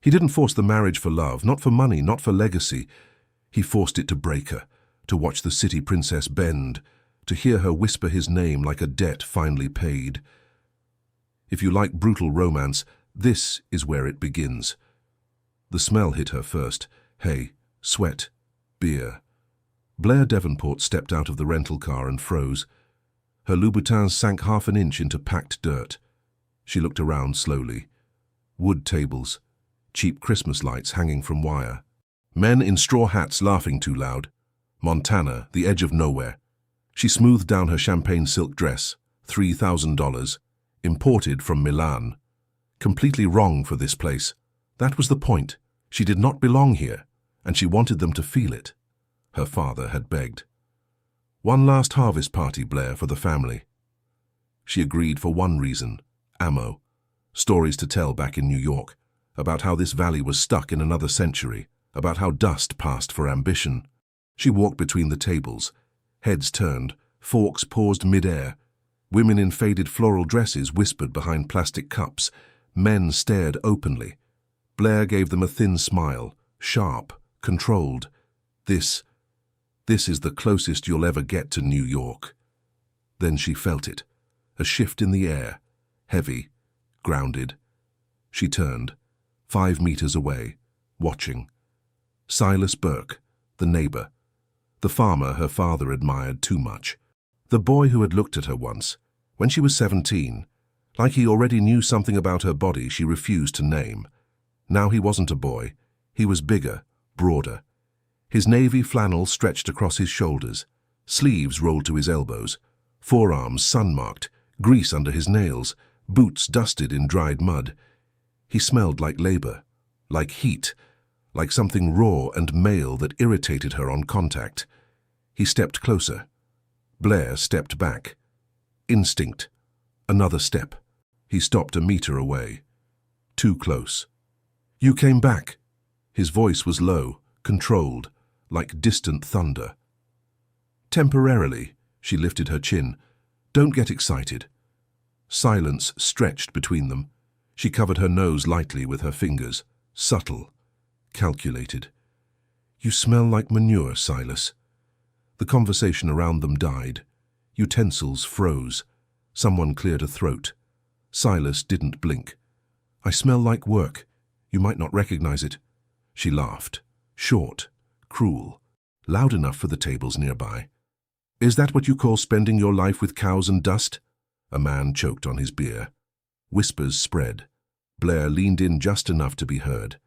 He didn't force the marriage for love, not for money, not for legacy. He forced it to break her, to watch the city princess bend, to hear her whisper his name like a debt finally paid. If you like brutal romance, this is where it begins. The smell hit her first. Hay, sweat, beer. Blair Davenport stepped out of the rental car and froze. Her Louboutins sank half an inch into packed dirt. She looked around slowly. Wood tables, cheap Christmas lights hanging from wire. Men in straw hats laughing too loud. Montana, the edge of nowhere. She smoothed down her champagne silk dress, $3,000, imported from Milan. Completely wrong for this place. That was the point. She did not belong here, and she wanted them to feel it. Her father had begged. One last harvest party, Blair, for the family. She agreed for one reason: ammo. Stories to tell back in New York, about how this valley was stuck in another century, about how dust passed for ambition. She walked between the tables, heads turned, forks paused mid-air. Women in faded floral dresses whispered behind plastic cups. Men stared openly. Blair gave them a thin smile, sharp, controlled. This is the closest you'll ever get to New York. Then she felt it, a shift in the air, heavy, grounded. She turned, 5 meters away, watching. Silas Burke, the neighbor, the farmer her father admired too much, the boy who had looked at her once, when she was 17, like he already knew something about her body she refused to name. Now he wasn't a boy, he was bigger, broader. His navy flannel stretched across his shoulders, sleeves rolled to his elbows, forearms sun-marked, grease under his nails, boots dusted in dried mud. He smelled like labor, like heat, like something raw and male that irritated her on contact. He stepped closer. Blair stepped back. Instinct. Another step. He stopped a meter away. Too close. "You came back." His voice was low, controlled, like distant thunder. "Temporarily," she lifted her chin. "Don't get excited." Silence stretched between them. She covered her nose lightly with her fingers, subtle, calculated. "You smell like manure, Silas." The conversation around them died. Utensils froze. Someone cleared a throat. Silas didn't blink. "I smell like work. You might not recognize it." She laughed, short, cruel, loud enough for the tables nearby. "Is that what you call spending your life with cows and dust?" A man choked on his beer. Whispers spread. Blair leaned in just enough to be heard.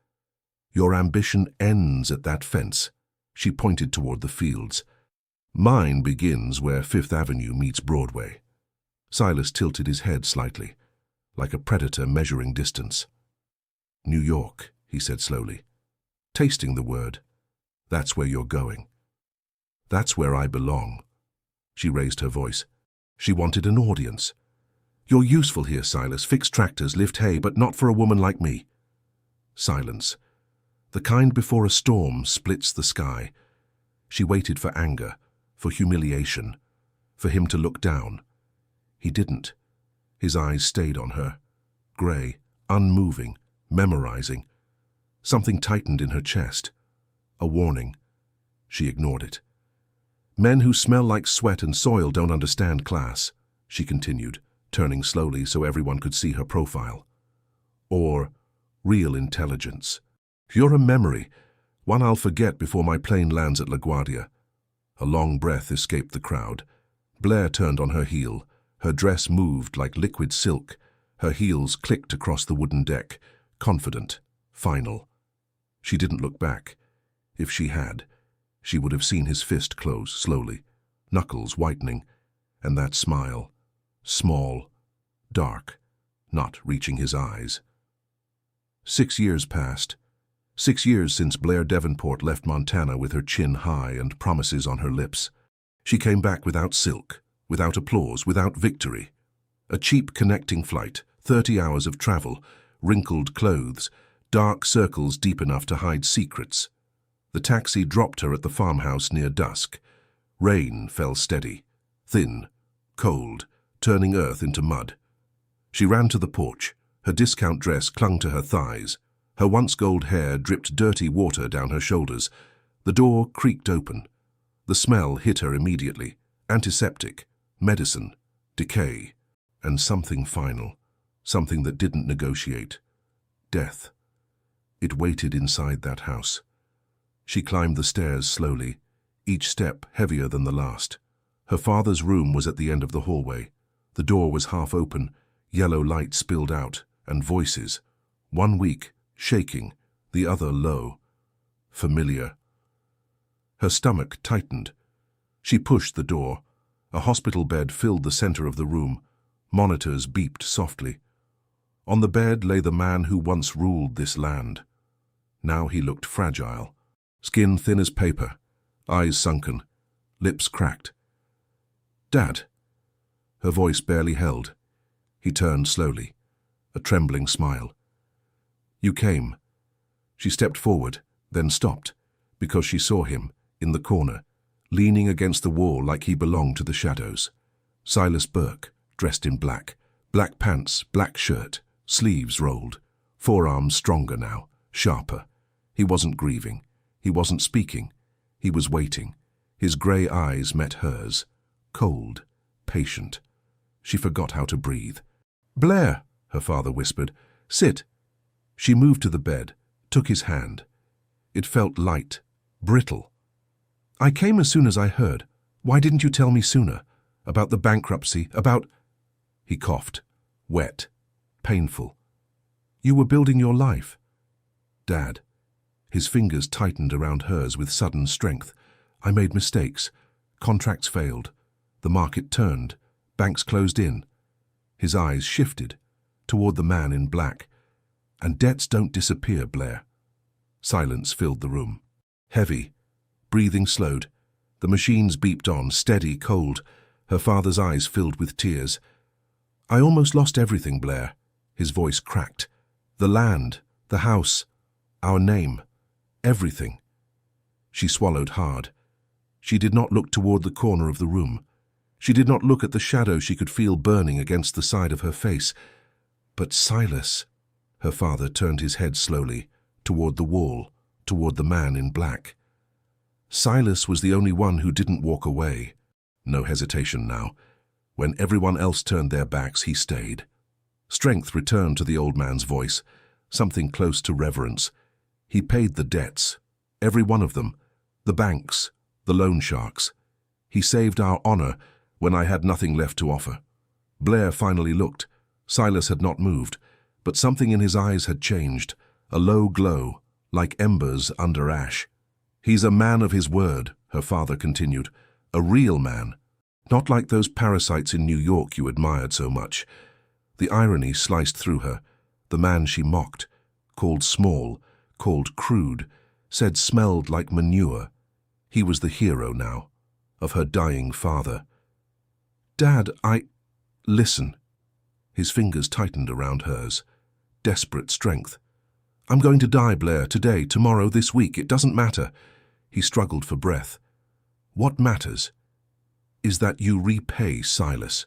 "Your ambition ends at that fence." She pointed toward the fields. "Mine begins where Fifth Avenue meets Broadway." Silas tilted his head slightly, like a predator measuring distance. "New York," he said slowly, tasting the word. "That's where you're going. That's where I belong." She raised her voice. She wanted an audience. "You're useful here, Silas. Fix tractors, lift hay, but not for a woman like me." Silence. The kind before a storm splits the sky. She waited for anger, for humiliation, for him to look down. He didn't. His eyes stayed on her, gray, unmoving, memorizing. Something tightened in her chest. A warning. She ignored it. "Men who smell like sweat and soil don't understand class," she continued, turning slowly so everyone could see her profile. "Or real intelligence. You're a memory, one I'll forget before my plane lands at LaGuardia." A long breath escaped the crowd. Blair turned on her heel. Her dress moved like liquid silk. Her heels clicked across the wooden deck, confident, final. She didn't look back. If she had, she would have seen his fist close slowly, knuckles whitening, and that smile, small, dark, not reaching his eyes. 6 years passed. 6 years since Blair Davenport left Montana with her chin high and promises on her lips. She came back without silk, without applause, without victory. A cheap connecting flight, 30 hours of travel, wrinkled clothes, dark circles deep enough to hide secrets. The taxi dropped her at the farmhouse near dusk. Rain fell steady, thin, cold, turning earth into mud. She ran to the porch. Her discount dress clung to her thighs. Her once gold hair dripped dirty water down her shoulders. The door creaked open. The smell hit her immediately. Antiseptic, medicine, decay, and something final, something that didn't negotiate. Death. It waited inside that house. She climbed the stairs slowly, each step heavier than the last. Her father's room was at the end of the hallway. The door was half open, yellow light spilled out, and voices. One weak, shaking, the other low. Familiar. Her stomach tightened. She pushed the door. A hospital bed filled the center of the room. Monitors beeped softly. On the bed lay the man who once ruled this land. Now he looked fragile. Skin thin as paper, eyes sunken, lips cracked. "Dad." Her voice barely held. He turned slowly, a trembling smile. "You came." She stepped forward, then stopped, because she saw him, in the corner, leaning against the wall like he belonged to the shadows. Silas Burke, dressed in black. Black pants, black shirt, sleeves rolled. Forearms stronger now, sharper. He wasn't grieving. He wasn't speaking. He was waiting. His grey eyes met hers. Cold, patient. She forgot how to breathe. "Blair," her father whispered. "Sit." She moved to the bed, took his hand. It felt light, brittle. "I came as soon as I heard. Why didn't you tell me sooner? About the bankruptcy, about—" He coughed, wet, painful. "You were building your life." "Dad." His fingers tightened around hers with sudden strength. "I made mistakes. Contracts failed. The market turned. Banks closed in." His eyes shifted toward the man in black. "And debts don't disappear, Blair." Silence filled the room. Heavy. Breathing slowed. The machines beeped on, steady, cold. Her father's eyes filled with tears. "I almost lost everything, Blair." His voice cracked. "The land, the house, our name, everything." She swallowed hard. She did not look toward the corner of the room. She did not look at the shadow she could feel burning against the side of her face. But Silas... Her father turned his head slowly, toward the wall, toward the man in black. Silas was the only one who didn't walk away. No hesitation now. When everyone else turned their backs, he stayed. Strength returned to the old man's voice, something close to reverence. He paid the debts, every one of them, the banks, the loan sharks. He saved our honor when I had nothing left to offer. Blair finally looked. Silas had not moved, but something in his eyes had changed, a low glow, like embers under ash. "He's a man of his word," her father continued, "a real man, not like those parasites in New York you admired so much." The irony sliced through her. The man she mocked, called small, called crude, said smelled like manure. He was the hero now, of her dying father. "Dad, Listen." His fingers tightened around hers. Desperate strength. "I'm going to die, Blair, today, tomorrow, this week. It doesn't matter." He struggled for breath. "What matters is that you repay Silas."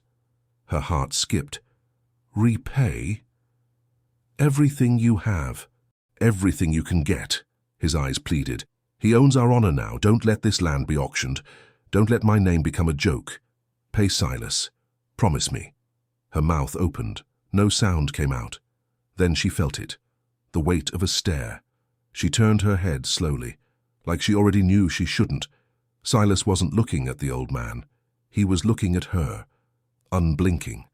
Her heart skipped. "Repay?" "Everything you have, everything you can get," his eyes pleaded. "He owns our honor now. Don't let this land be auctioned. Don't let my name become a joke. Pay Silas. Promise me." Her mouth opened. No sound came out. Then she felt it, the weight of a stare. She turned her head slowly, like she already knew she shouldn't. Silas wasn't looking at the old man. He was looking at her, unblinking.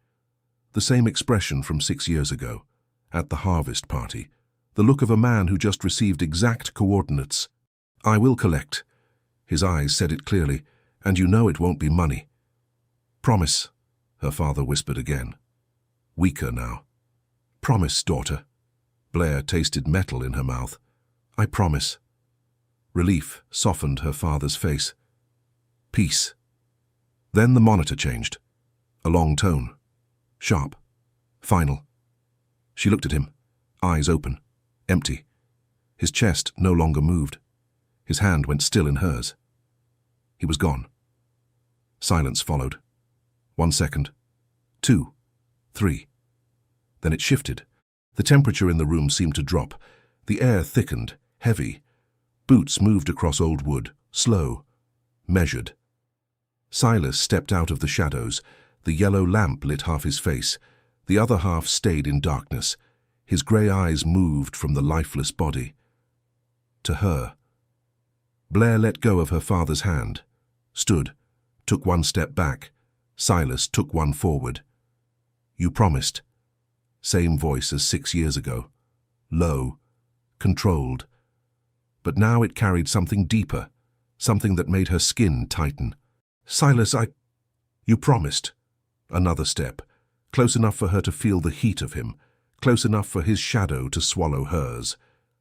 The same expression from 6 years ago, at the harvest party. The look of a man who just received exact coordinates. "I will collect." His eyes said it clearly. "And you know it won't be money." "Promise," her father whispered again. Weaker now. "Promise, daughter." Blair tasted metal in her mouth. "I promise." Relief softened her father's face. "Peace." Then the monitor changed. A long tone. Sharp. Final. She looked at him, eyes open, empty. His chest no longer moved. His hand went still in hers. He was gone. Silence followed. 1 second. 2. 3. Then it shifted. The temperature in the room seemed to drop. The air thickened, heavy. Boots moved across old wood, slow, measured. Silas stepped out of the shadows. The yellow lamp lit half his face. The other half stayed in darkness. His grey eyes moved from the lifeless body to her. Blair let go of her father's hand, stood, took one step back. Silas took one forward. "You promised." Same voice as 6 years ago. Low, controlled. But now it carried something deeper, something that made her skin tighten. "Silas, You promised." Another step, close enough for her to feel the heat of him, close enough for his shadow to swallow hers.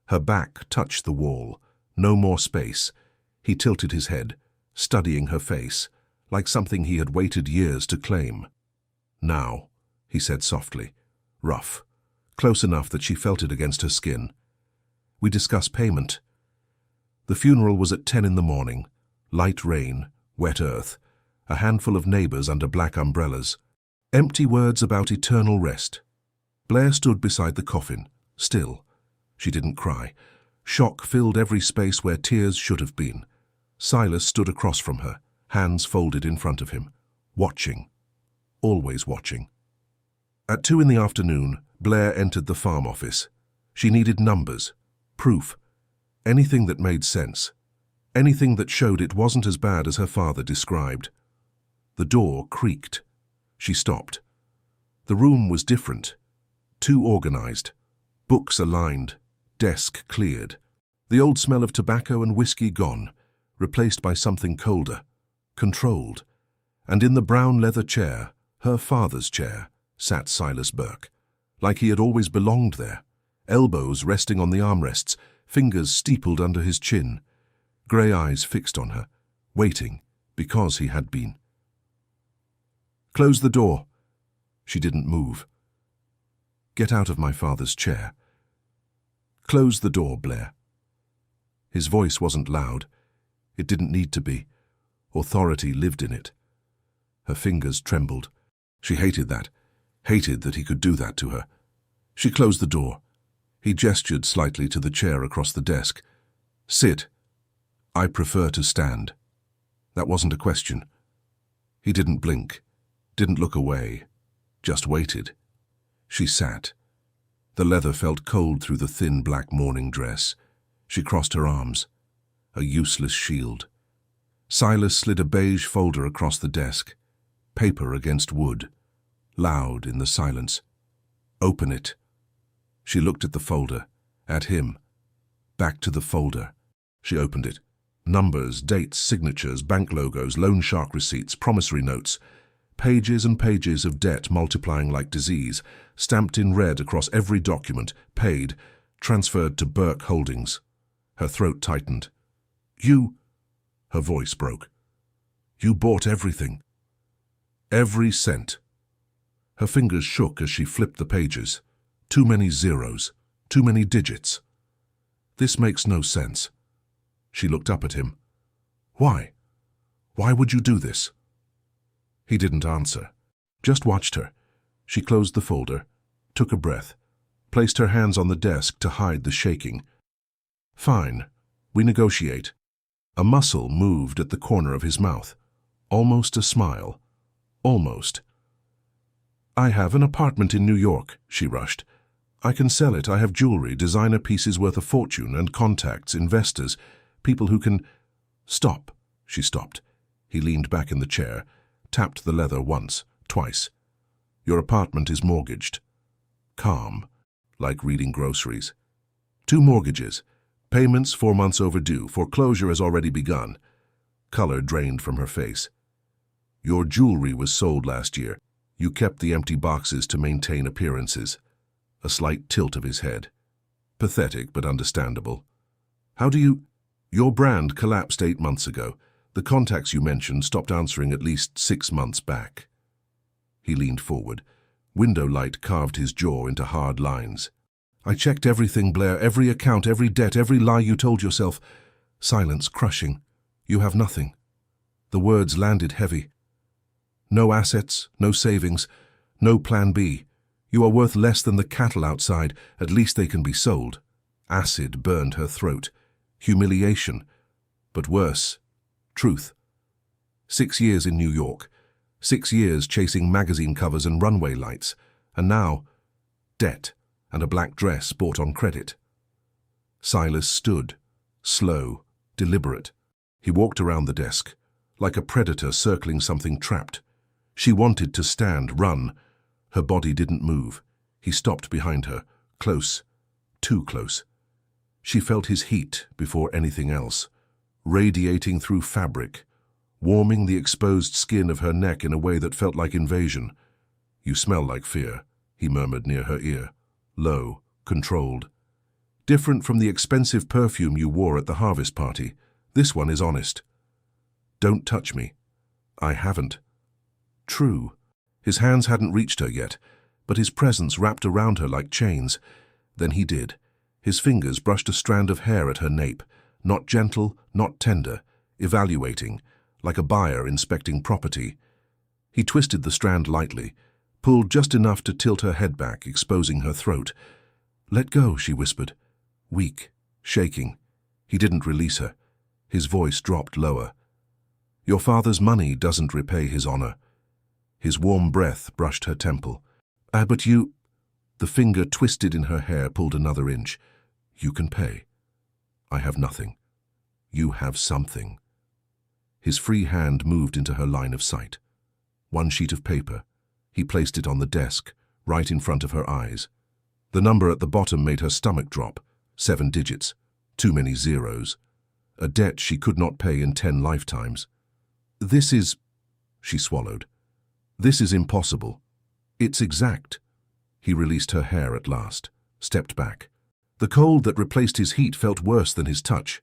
Her back touched the wall. No more space. He tilted his head, studying her face, like something he had waited years to claim. "Now," he said softly, rough, close enough that she felt it against her skin. "We discuss payment." The funeral was at 10 in the morning. Light rain, wet earth, a handful of neighbors under black umbrellas. Empty words about eternal rest. Blair stood beside the coffin, still. She didn't cry. Shock filled every space where tears should have been. Silas stood across from her, hands folded in front of him, watching, always watching. At 2 in the afternoon, Blair entered the farm office. She needed numbers, proof, anything that made sense, anything that showed it wasn't as bad as her father described. The door creaked. She stopped. The room was different, too organized, books aligned, desk cleared. The old smell of tobacco and whiskey gone, replaced by something colder, controlled. And in the brown leather chair, her father's chair, sat Silas Burke, like he had always belonged there, elbows resting on the armrests, fingers steepled under his chin, grey eyes fixed on her, waiting, because he had been. "Close the door." She didn't move. "Get out of my father's chair." "Close the door, Blair." His voice wasn't loud. It didn't need to be. Authority lived in it. Her fingers trembled. She hated that he could do that to her. She closed the door. He gestured slightly to the chair across the desk. "Sit." "I prefer to stand." That wasn't a question. He didn't blink, didn't look away, just waited. She sat. The leather felt cold through the thin black morning dress. She crossed her arms, a useless shield. Silas slid a beige folder across the desk, paper against wood, loud in the silence. "Open it." She looked at the folder, at him, back to the folder. She opened it. Numbers, dates, signatures, bank logos, loan shark receipts, promissory notes. Pages and pages of debt multiplying like disease, stamped in red across every document, paid, transferred to Burke Holdings. Her throat tightened. "You..." Her voice broke. "You bought everything." "Every cent." Her fingers shook as she flipped the pages. Too many zeros, too many digits. "This makes no sense." She looked up at him. "Why? Why would you do this?" He didn't answer, just watched her. She closed the folder, took a breath, placed her hands on the desk to hide the shaking. "Fine, we negotiate." A muscle moved at the corner of his mouth, almost a smile, almost. "I have an apartment in New York," she rushed. "I can sell it. I have jewelry, designer pieces worth a fortune, and contacts, investors, people who can—" "Stop." She stopped. He leaned back in the chair, tapped the leather once, twice. "Your apartment is mortgaged." Calm, like reading groceries. "2 mortgages. Payments 4 months overdue. Foreclosure has already begun." Color drained from her face. "Your jewelry was sold last year. You kept the empty boxes to maintain appearances." A slight tilt of his head. Pathetic, but understandable. "How do you—" "Your brand collapsed 8 months ago. The contacts you mentioned stopped answering at least 6 months back." He leaned forward. Window light carved his jaw into hard lines. "I checked everything, Blair, every account, every debt, every lie you told yourself." Silence crushing. "You have nothing." The words landed heavy. "No assets, no savings, no plan B. You are worth less than the cattle outside. At least they can be sold." Acid burned her throat. Humiliation. But worse, truth. 6 years in New York. 6 years chasing magazine covers and runway lights. And now, debt and a black dress bought on credit. Silas stood, slow, deliberate. He walked around the desk, like a predator circling something trapped. She wanted to stand, run. Her body didn't move. He stopped behind her, close, too close. She felt his heat before anything else, radiating through fabric, warming the exposed skin of her neck in a way that felt like invasion. "You smell like fear," he murmured near her ear, low, controlled. "Different from the expensive perfume you wore at the harvest party. This one is honest." "Don't touch me." "I haven't." True. His hands hadn't reached her yet, but his presence wrapped around her like chains. Then he did. His fingers brushed a strand of hair at her nape, not gentle, not tender, evaluating, like a buyer inspecting property. He twisted the strand lightly, pulled just enough to tilt her head back, exposing her throat. "Let go," she whispered, weak, shaking. He didn't release her. His voice dropped lower. "Your father's money doesn't repay his honor." His warm breath brushed her temple. But you—" The finger twisted in her hair pulled another inch. "You can pay. I have nothing. You have something." His free hand moved into her line of sight. One sheet of paper. He placed it on the desk, right in front of her eyes. The number at the bottom made her stomach drop. 7 digits. Too many zeros. A debt she could not pay in 10 lifetimes. "This is—" She swallowed. "This is impossible. It's exact." He released her hair at last, stepped back. The cold that replaced his heat felt worse than his touch.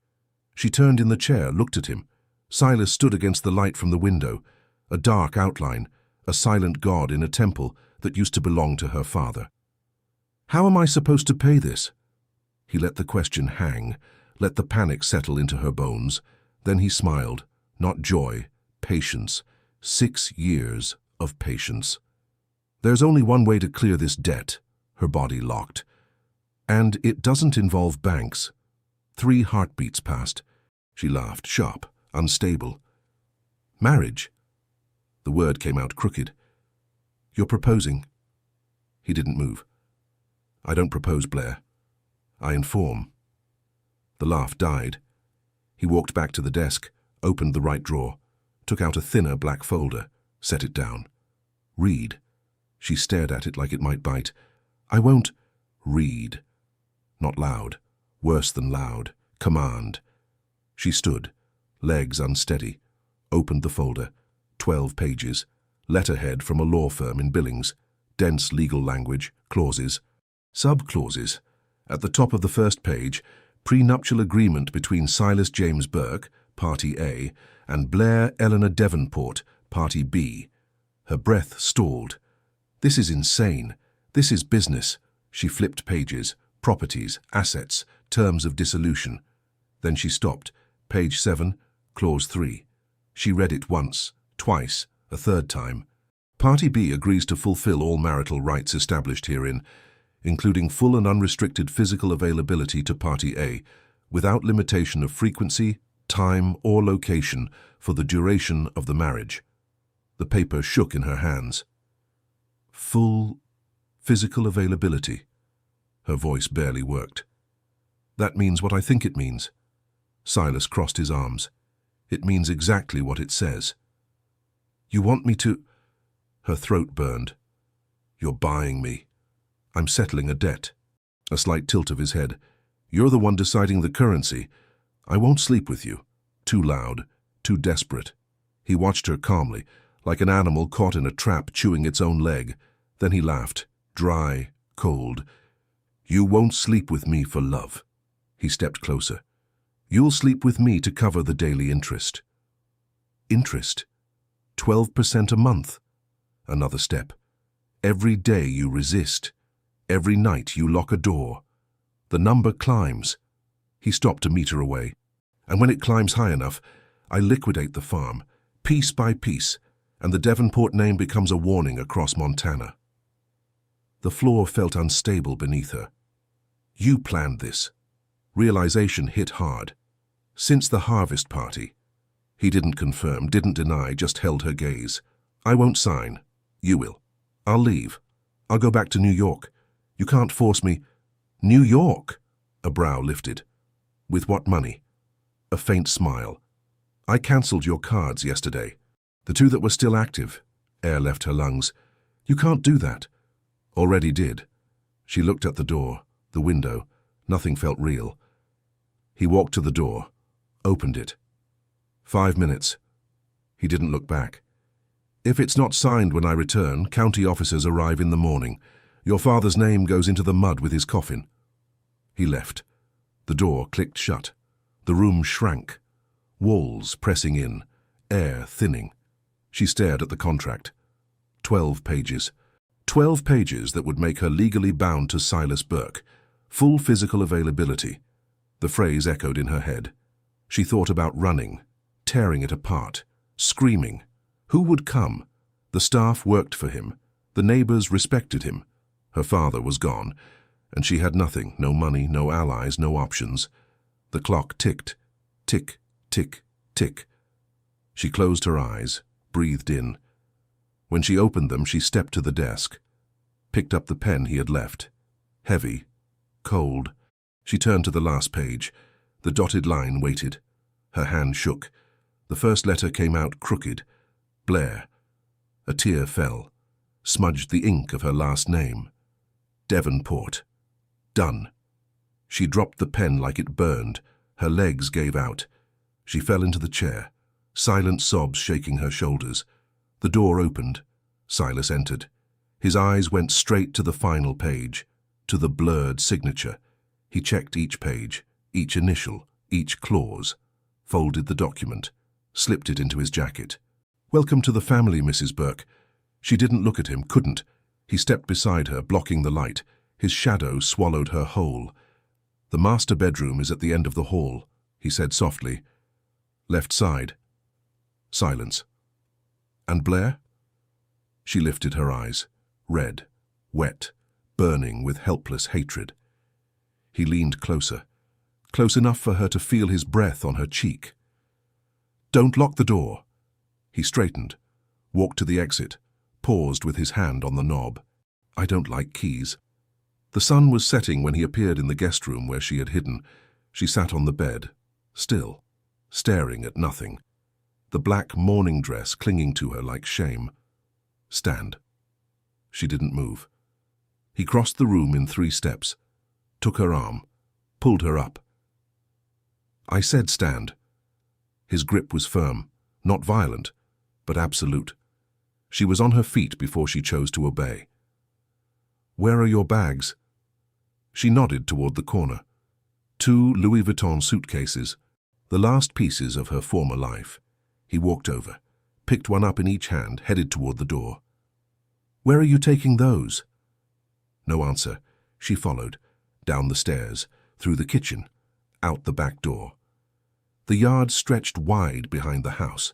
She turned in the chair, looked at him. Silas stood against the light from the window, a dark outline, a silent god in a temple that used to belong to her father. "How am I supposed to pay this?" He let the question hang, let the panic settle into her bones. Then he smiled, not joy, patience. 6 years of patience. "There's only one way to clear this debt," her body locked. "And it doesn't involve banks." 3 heartbeats passed. She laughed, sharp, unstable. "Marriage?" The word came out crooked. "You're proposing?" He didn't move. "I don't propose, Blair. I inform." The laugh died. He walked back to the desk, opened the right drawer, took out a thinner black folder, set it down. "Read." She stared at it like it might bite. "I won't." "Read." Not loud. Worse than loud. Command. She stood, legs unsteady, opened the folder. 12 pages. Letterhead from a law firm in Billings. Dense legal language, clauses. Sub-clauses. At the top of the first page, prenuptial agreement between Silas James Burke, Party A, and Blair Eleanor Davenport, Party B. Her breath stalled. "This is insane. This is business." She flipped pages, properties, assets, terms of dissolution. Then she stopped. Page 7, Clause 3. She read it once, twice, a third time. Party B agrees to fulfill all marital rights established herein, including full and unrestricted physical availability to Party A, without limitation of frequency, time, or location for the duration of the marriage. The paper shook in her hands. "Full physical availability." Her voice barely worked. "That means what I think it means." Silas crossed his arms. "It means exactly what it says." "You want me to—" Her throat burned. "You're buying me. I'm settling a debt." A slight tilt of his head. "You're the one deciding the currency. I won't sleep with you." Too loud, too desperate. He watched her calmly, like an animal caught in a trap chewing its own leg. Then he laughed, dry, cold. "You won't sleep with me for love." He stepped closer. "You'll sleep with me to cover the daily interest." Interest? 12% a month. Another step. Every day you resist. Every night you lock a door. The number climbs. He stopped a meter away. "And when it climbs high enough, I liquidate the farm, piece by piece, and the Davenport name becomes a warning across Montana." The floor felt unstable beneath her. "You planned this." Realization hit hard. Since the harvest party. He didn't confirm, didn't deny, just held her gaze. I won't sign. You will. I'll leave. I'll go back to New York. You can't force me. New York? A brow lifted. With what money? A faint smile. I cancelled your cards yesterday. The two that were still active. Air left her lungs. You can't do that. Already did. She looked at the door, the window. Nothing felt real. He walked to the door, opened it. 5 minutes. He didn't look back. If it's not signed when I return, county officers arrive in the morning. Your father's name goes into the mud with his coffin. He left. The door clicked shut. The room shrank. Walls pressing in, air thinning. She stared at the contract. 12 pages. 12 pages that would make her legally bound to Silas Burke. Full physical availability. The phrase echoed in her head. She thought about running, tearing it apart, screaming. Who would come? The staff worked for him. The neighbors respected him. Her father was gone, and she had nothing, no money, no allies, no options. The clock ticked. Tick, tick, tick. She closed her eyes, breathed in. When she opened them, she stepped to the desk, picked up the pen he had left. Heavy, cold. She turned to the last page. The dotted line waited. Her hand shook. The first letter came out crooked. Blair. A tear fell, smudged the ink of her last name. Devonport. Done. She dropped the pen like it burned. Her legs gave out. She fell into the chair, silent sobs shaking her shoulders. The door opened. Silas entered. His eyes went straight to the final page, to the blurred signature. He checked each page, each initial, each clause, folded the document, slipped it into his jacket. Welcome to the family, Mrs. Burke. She didn't look at him, couldn't. He stepped beside her, blocking the light. His shadow swallowed her whole. The master bedroom is at the end of the hall, he said softly. Left side. Silence. And Blair? She lifted her eyes, red, wet, burning with helpless hatred. He leaned closer, close enough for her to feel his breath on her cheek. Don't lock the door. He straightened, walked to the exit, paused with his hand on the knob. I don't like keys. The sun was setting when he appeared in the guest room where she had hidden. She sat on the bed, still, staring at nothing. The black morning dress clinging to her like shame. Stand. She didn't move. He crossed the room in 3 steps, took her arm, pulled her up. I said stand. His grip was firm, not violent, but absolute. She was on her feet before she chose to obey. Where are your bags? She nodded toward the corner. 2 Louis Vuitton suitcases, the last pieces of her former life. He walked over, picked one up in each hand, headed toward the door. Where are you taking those? No answer. She followed, down the stairs, through the kitchen, out the back door. The yard stretched wide behind the house.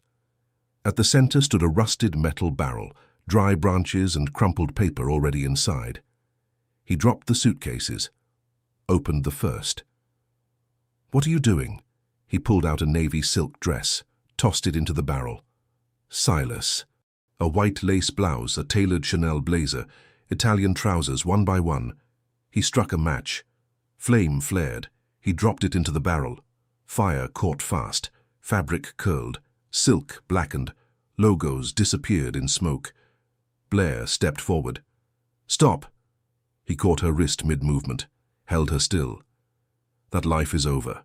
At the center stood a rusted metal barrel, dry branches and crumpled paper already inside. He dropped the suitcases, opened the first. What are you doing? He pulled out a navy silk dress, tossed it into the barrel. Silas. A white lace blouse, a tailored Chanel blazer, Italian trousers, one by one. He struck a match. Flame flared. He dropped it into the barrel. Fire caught fast. Fabric curled. Silk blackened. Logos disappeared in smoke. Blair stepped forward. Stop! He caught her wrist mid-movement, held her still. That life is over.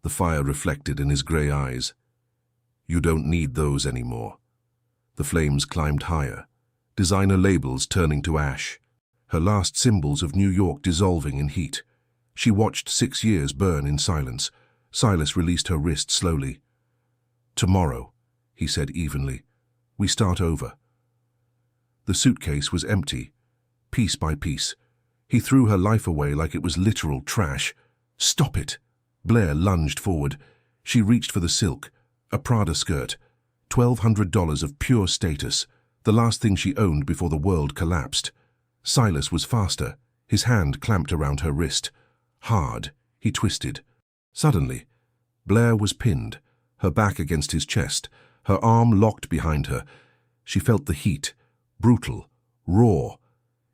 The fire reflected in his grey eyes. You don't need those anymore. The flames climbed higher, designer labels turning to ash, her last symbols of New York dissolving in heat. She watched 6 years burn in silence. Silas released her wrist slowly. Tomorrow, he said evenly, we start over. The suitcase was empty, piece by piece. He threw her life away like it was literal trash. Stop it! Blair lunged forward. She reached for the silk, a Prada skirt, $1,200 of pure status, the last thing she owned before the world collapsed. Silas was faster, his hand clamped around her wrist. Hard, He twisted. Suddenly, Blair was pinned, her back against his chest, her arm locked behind her. She felt the heat, brutal, raw.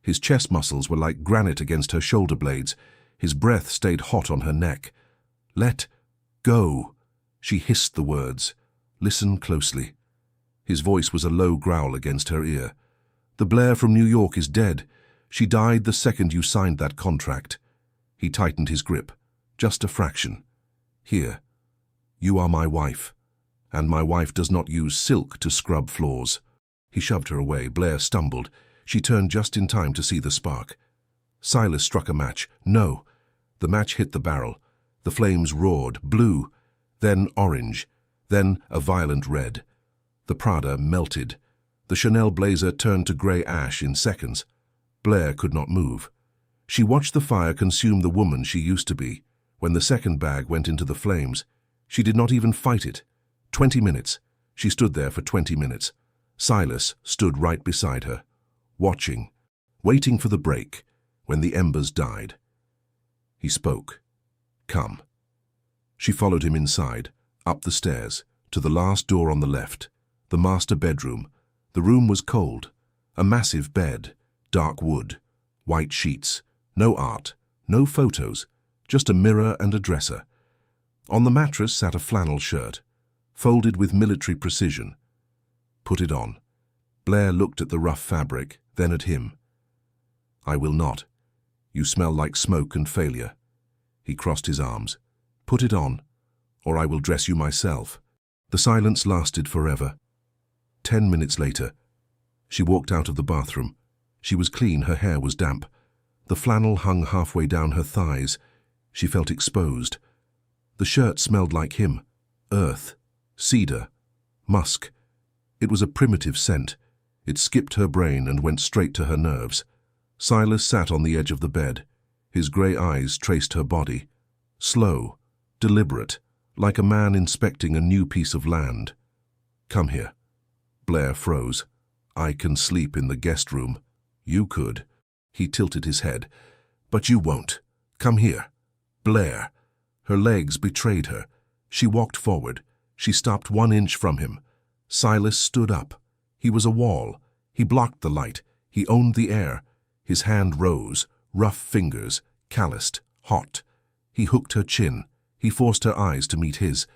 His chest muscles were like granite against her shoulder blades. His breath stayed hot on her neck. "Let go," she hissed the words. "Listen closely." His voice was a low growl against her ear. "The Blair from New York is dead. She died the second you signed that contract." He tightened his grip, just a fraction. "Here, you are my wife, and my wife does not use silk to scrub floors." He shoved her away. Blair stumbled. She turned just in time to see the spark. Silas struck a match. No. The match hit the barrel. The flames roared, blue, then orange, then a violent red. The Prada melted. The Chanel blazer turned to grey ash in seconds. Blair could not move. She watched the fire consume the woman she used to be. When the second bag went into the flames, she did not even fight it. 20 minutes. She stood there for 20 minutes. Silas stood right beside her, watching, waiting for the break, when the embers died. He spoke. "Come." She followed him inside, up the stairs, to the last door on the left, the master bedroom. The room was cold. A massive bed, dark wood, white sheets, no art, no photos, just a mirror and a dresser. On the mattress sat a flannel shirt, folded with military precision. "Put it on." Blair looked at the rough fabric, then at him. "I will not. You smell like smoke and failure." He crossed his arms. "Put it on, or I will dress you myself." The silence lasted forever. 10 minutes later, she walked out of the bathroom. She was clean, her hair was damp. The flannel hung halfway down her thighs. She felt exposed. The shirt smelled like him. Earth, cedar, musk. It was a primitive scent. It skipped her brain and went straight to her nerves. Silas sat on the edge of the bed. His grey eyes traced her body. Slow, deliberate, like a man inspecting a new piece of land. "Come here." Blair froze. "I can sleep in the guest room." "You could." He tilted his head. "But you won't. Come here." Blair. Her legs betrayed her. She walked forward. She stopped 1 inch from him. Silas stood up. He was a wall. He blocked the light. He owned the air. His hand rose, rough fingers, calloused, hot. He hooked her chin. He forced her eyes to meet his.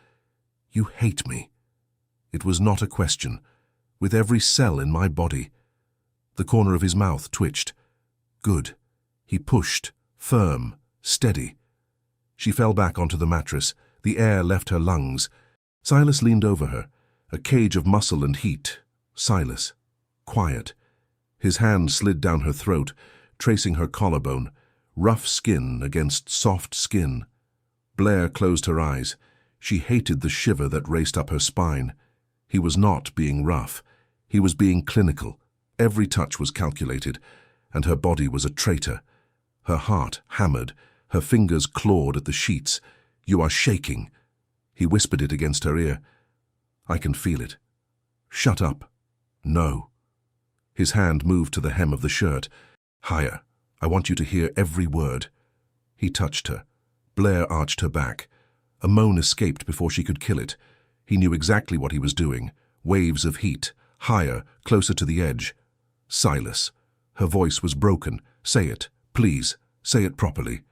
"You hate me." It was not a question. With every cell in my body. The corner of his mouth twitched. "Good." He pushed, firm, steady. She fell back onto the mattress. The air left her lungs. Silas leaned over her, a cage of muscle and heat. Silas. Quiet. His hand slid down her throat, tracing her collarbone, rough skin against soft skin. Blair closed her eyes. She hated the shiver that raced up her spine. He was not being rough. He was being clinical. Every touch was calculated, and her body was a traitor. Her heart hammered. Her fingers clawed at the sheets. "You are shaking." He whispered it against her ear. "I can feel it." "Shut up." "No." His hand moved to the hem of the shirt. "Higher. I want you to hear every word." He touched her. Blair arched her back. A moan escaped before she could kill it. He knew exactly what he was doing. Waves of heat. Higher, closer to the edge. "Silas." Her voice was broken. "Say it. Please. Say it properly."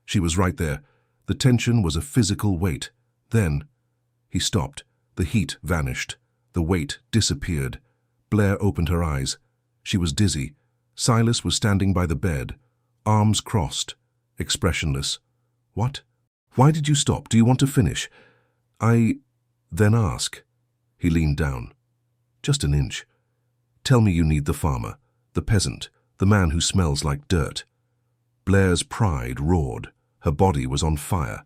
She was right there. The tension was a physical weight. Then, he stopped. The heat vanished. The weight disappeared. Blair opened her eyes. She was dizzy. Silas was standing by the bed, arms crossed, expressionless. "What? Why did you stop? Do you want to finish?" Then ask." He leaned down. "Just an inch. Tell me you need the farmer, the peasant, the man who smells like dirt." Blair's pride roared. Her body was on fire.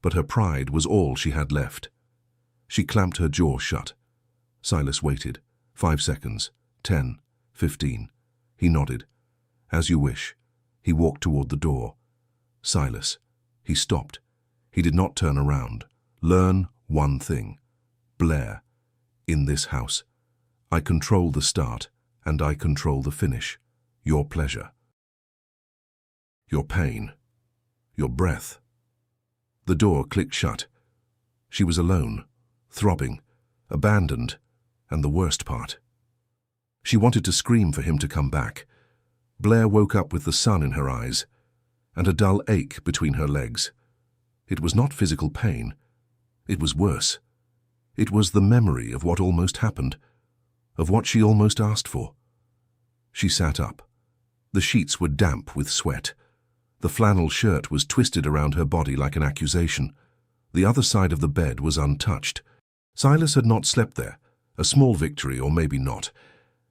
But her pride was all she had left. She clamped her jaw shut. Silas waited. 5 seconds. 10. 15. He nodded. "As you wish." He walked toward the door. "Silas." He stopped. He did not turn around. "Learn one thing. Blair. In this house. I control the start, and I control the finish. Your pleasure. Your pain. Your breath. The door clicked shut. She was alone, throbbing, abandoned, and the worst part. She wanted to scream for him to come back. Blair woke up with the sun in her eyes and a dull ache between her legs. It was not physical pain. It was worse. It was the memory of what almost happened, of what she almost asked for. She sat up. The sheets were damp with sweat. The flannel shirt was twisted around her body like an accusation. The other side of the bed was untouched. Silas had not slept there. A small victory, or maybe not.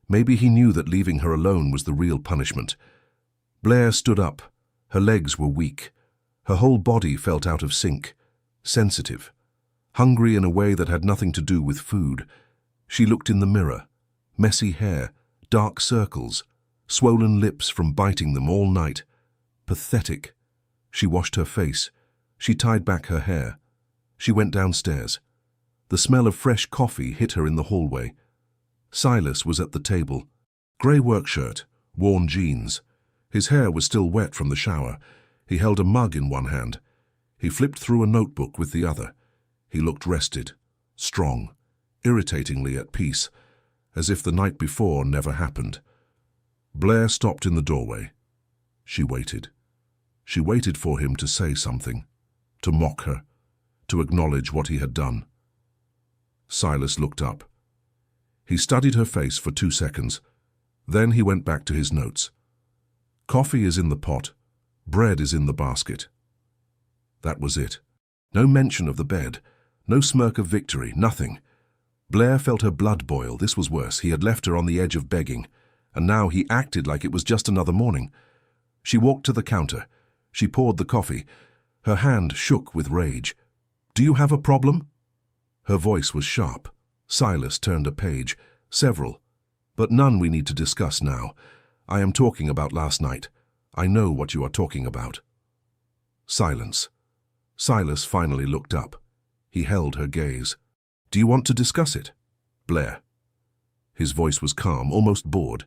Maybe he knew that leaving her alone was the real punishment. Blair stood up. Her legs were weak. Her whole body felt out of sync, sensitive, hungry in a way that had nothing to do with food. She looked in the mirror. Messy hair, dark circles, swollen lips from biting them all night. Pathetic. She washed her face. She tied back her hair. She went downstairs. The smell of fresh coffee hit her in the hallway. Silas was at the table. Grey work shirt, worn jeans. His hair was still wet from the shower. He held a mug in one hand. He flipped through a notebook with the other. He looked rested, strong, irritatingly at peace, as if the night before never happened. Blair stopped in the doorway. She waited. She waited for him to say something, to mock her, to acknowledge what he had done. Silas looked up. He studied her face for 2 seconds. Then he went back to his notes. Coffee is in the pot. Bread is in the basket. That was it. No mention of the bed. No smirk of victory. Nothing. Blair felt her blood boil. This was worse. He had left her on the edge of begging, and now he acted like it was just another morning. She walked to the counter. She poured the coffee. Her hand shook with rage. "Do you have a problem?" Her voice was sharp. Silas turned a page. "Several. But none we need to discuss now. I am talking about last night. I know what you are talking about." Silence. Silas finally looked up. He held her gaze. "Do you want to discuss it?" "Blair." His voice was calm, almost bored.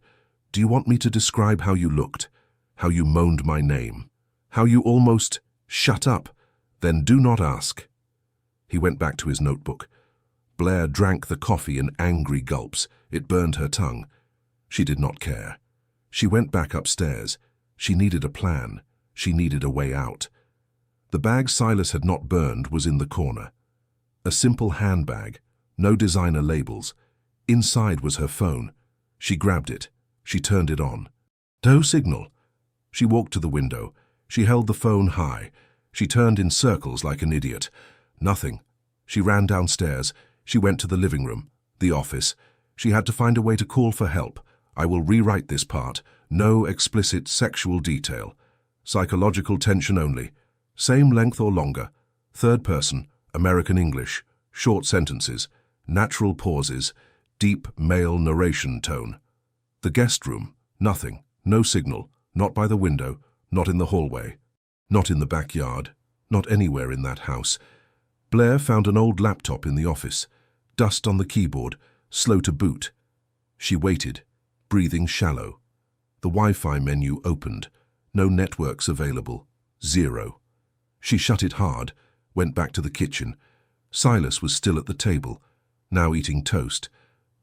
"Do you want me to describe how you looked? How you moaned my name? How you almost—" "Shut up. Then do not ask." He went back to his notebook. Blair drank the coffee in angry gulps. It burned her tongue. She did not care. She went back upstairs. She needed a plan. She needed a way out. The bag Silas had not burned was in the corner. A simple handbag, no designer labels. Inside was her phone. She grabbed it. She turned it on. No signal. She walked to the window. She held the phone high. She turned in circles like an idiot. Nothing. She ran downstairs. She went to the living room, the office. She had to find a way to call for help. I will rewrite this part. No explicit sexual detail. Psychological tension only. Same length or longer. Third person, American English. Short sentences. Natural pauses. Deep male narration tone. The guest room. Nothing. No signal. Not by the window. Not in the hallway. Not in the backyard. Not anywhere in that house. Blair found an old laptop in the office. Dust on the keyboard. Slow to boot. She waited, breathing shallow. The Wi-Fi menu opened. No networks available. 0. She shut it hard, went back to the kitchen. Silas was still at the table, now eating toast,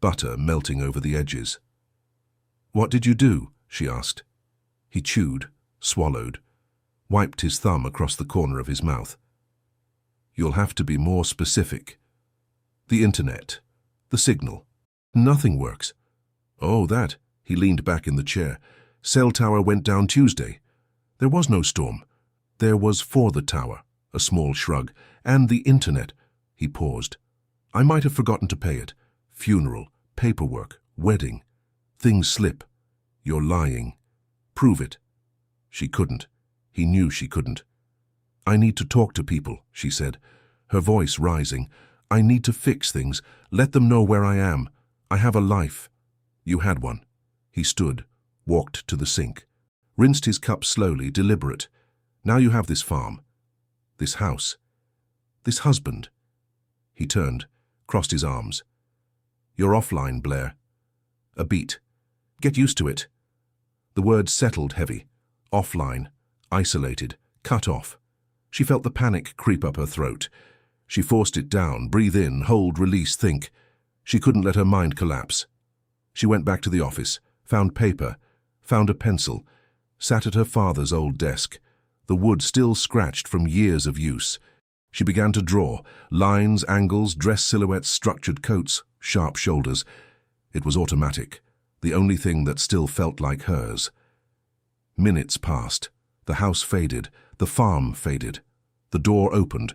butter melting over the edges. "What did you do?" she asked. He chewed, swallowed, wiped his thumb across the corner of his mouth. "You'll have to be more specific." "The internet. The signal. Nothing works." "Oh, that." He leaned back in the chair. "Cell tower went down Tuesday. There was no storm. There was for the tower." A small shrug. "And the internet." He paused. "I might have forgotten to pay it. Funeral, paperwork, wedding. Things slip. You're lying. Prove it." She couldn't. He knew she couldn't. "I need to talk to people," she said, her voice rising. "I need to fix things, let them know where I am. I have a life." "You had one." He stood, walked to the sink, rinsed his cup slowly, deliberate. "Now you have this farm, this house, this husband." He turned, crossed his arms. "You're offline, Blair." A beat. "Get used to it." The word settled heavy. Offline, isolated, cut off. She felt the panic creep up her throat. She forced it down, breathe in, hold, release, think. She couldn't let her mind collapse. She went back to the office, found paper, found a pencil, sat at her father's old desk, the wood still scratched from years of use. She began to draw, lines, angles, dress silhouettes, structured coats, sharp shoulders. It was automatic, the only thing that still felt like hers. Minutes passed. The house faded, the farm faded. The door opened.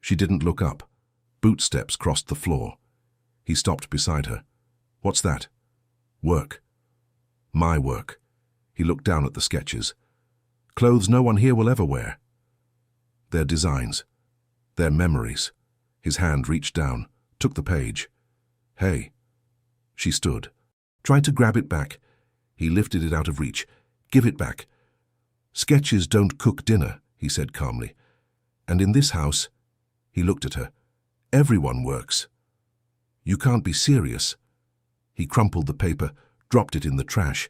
She didn't look up. Bootsteps crossed the floor. He stopped beside her. "What's that?" "Work." "My work." He looked down at the sketches. "Clothes no one here will ever wear." "They're designs. They're memories." His hand reached down, took the page. "Hey." She stood, tried to grab it back. He lifted it out of reach. "Give it back." "Sketches don't cook dinner," he said calmly. "And in this house," he looked at her, "everyone works." "You can't be serious." He crumpled the paper, dropped it in the trash.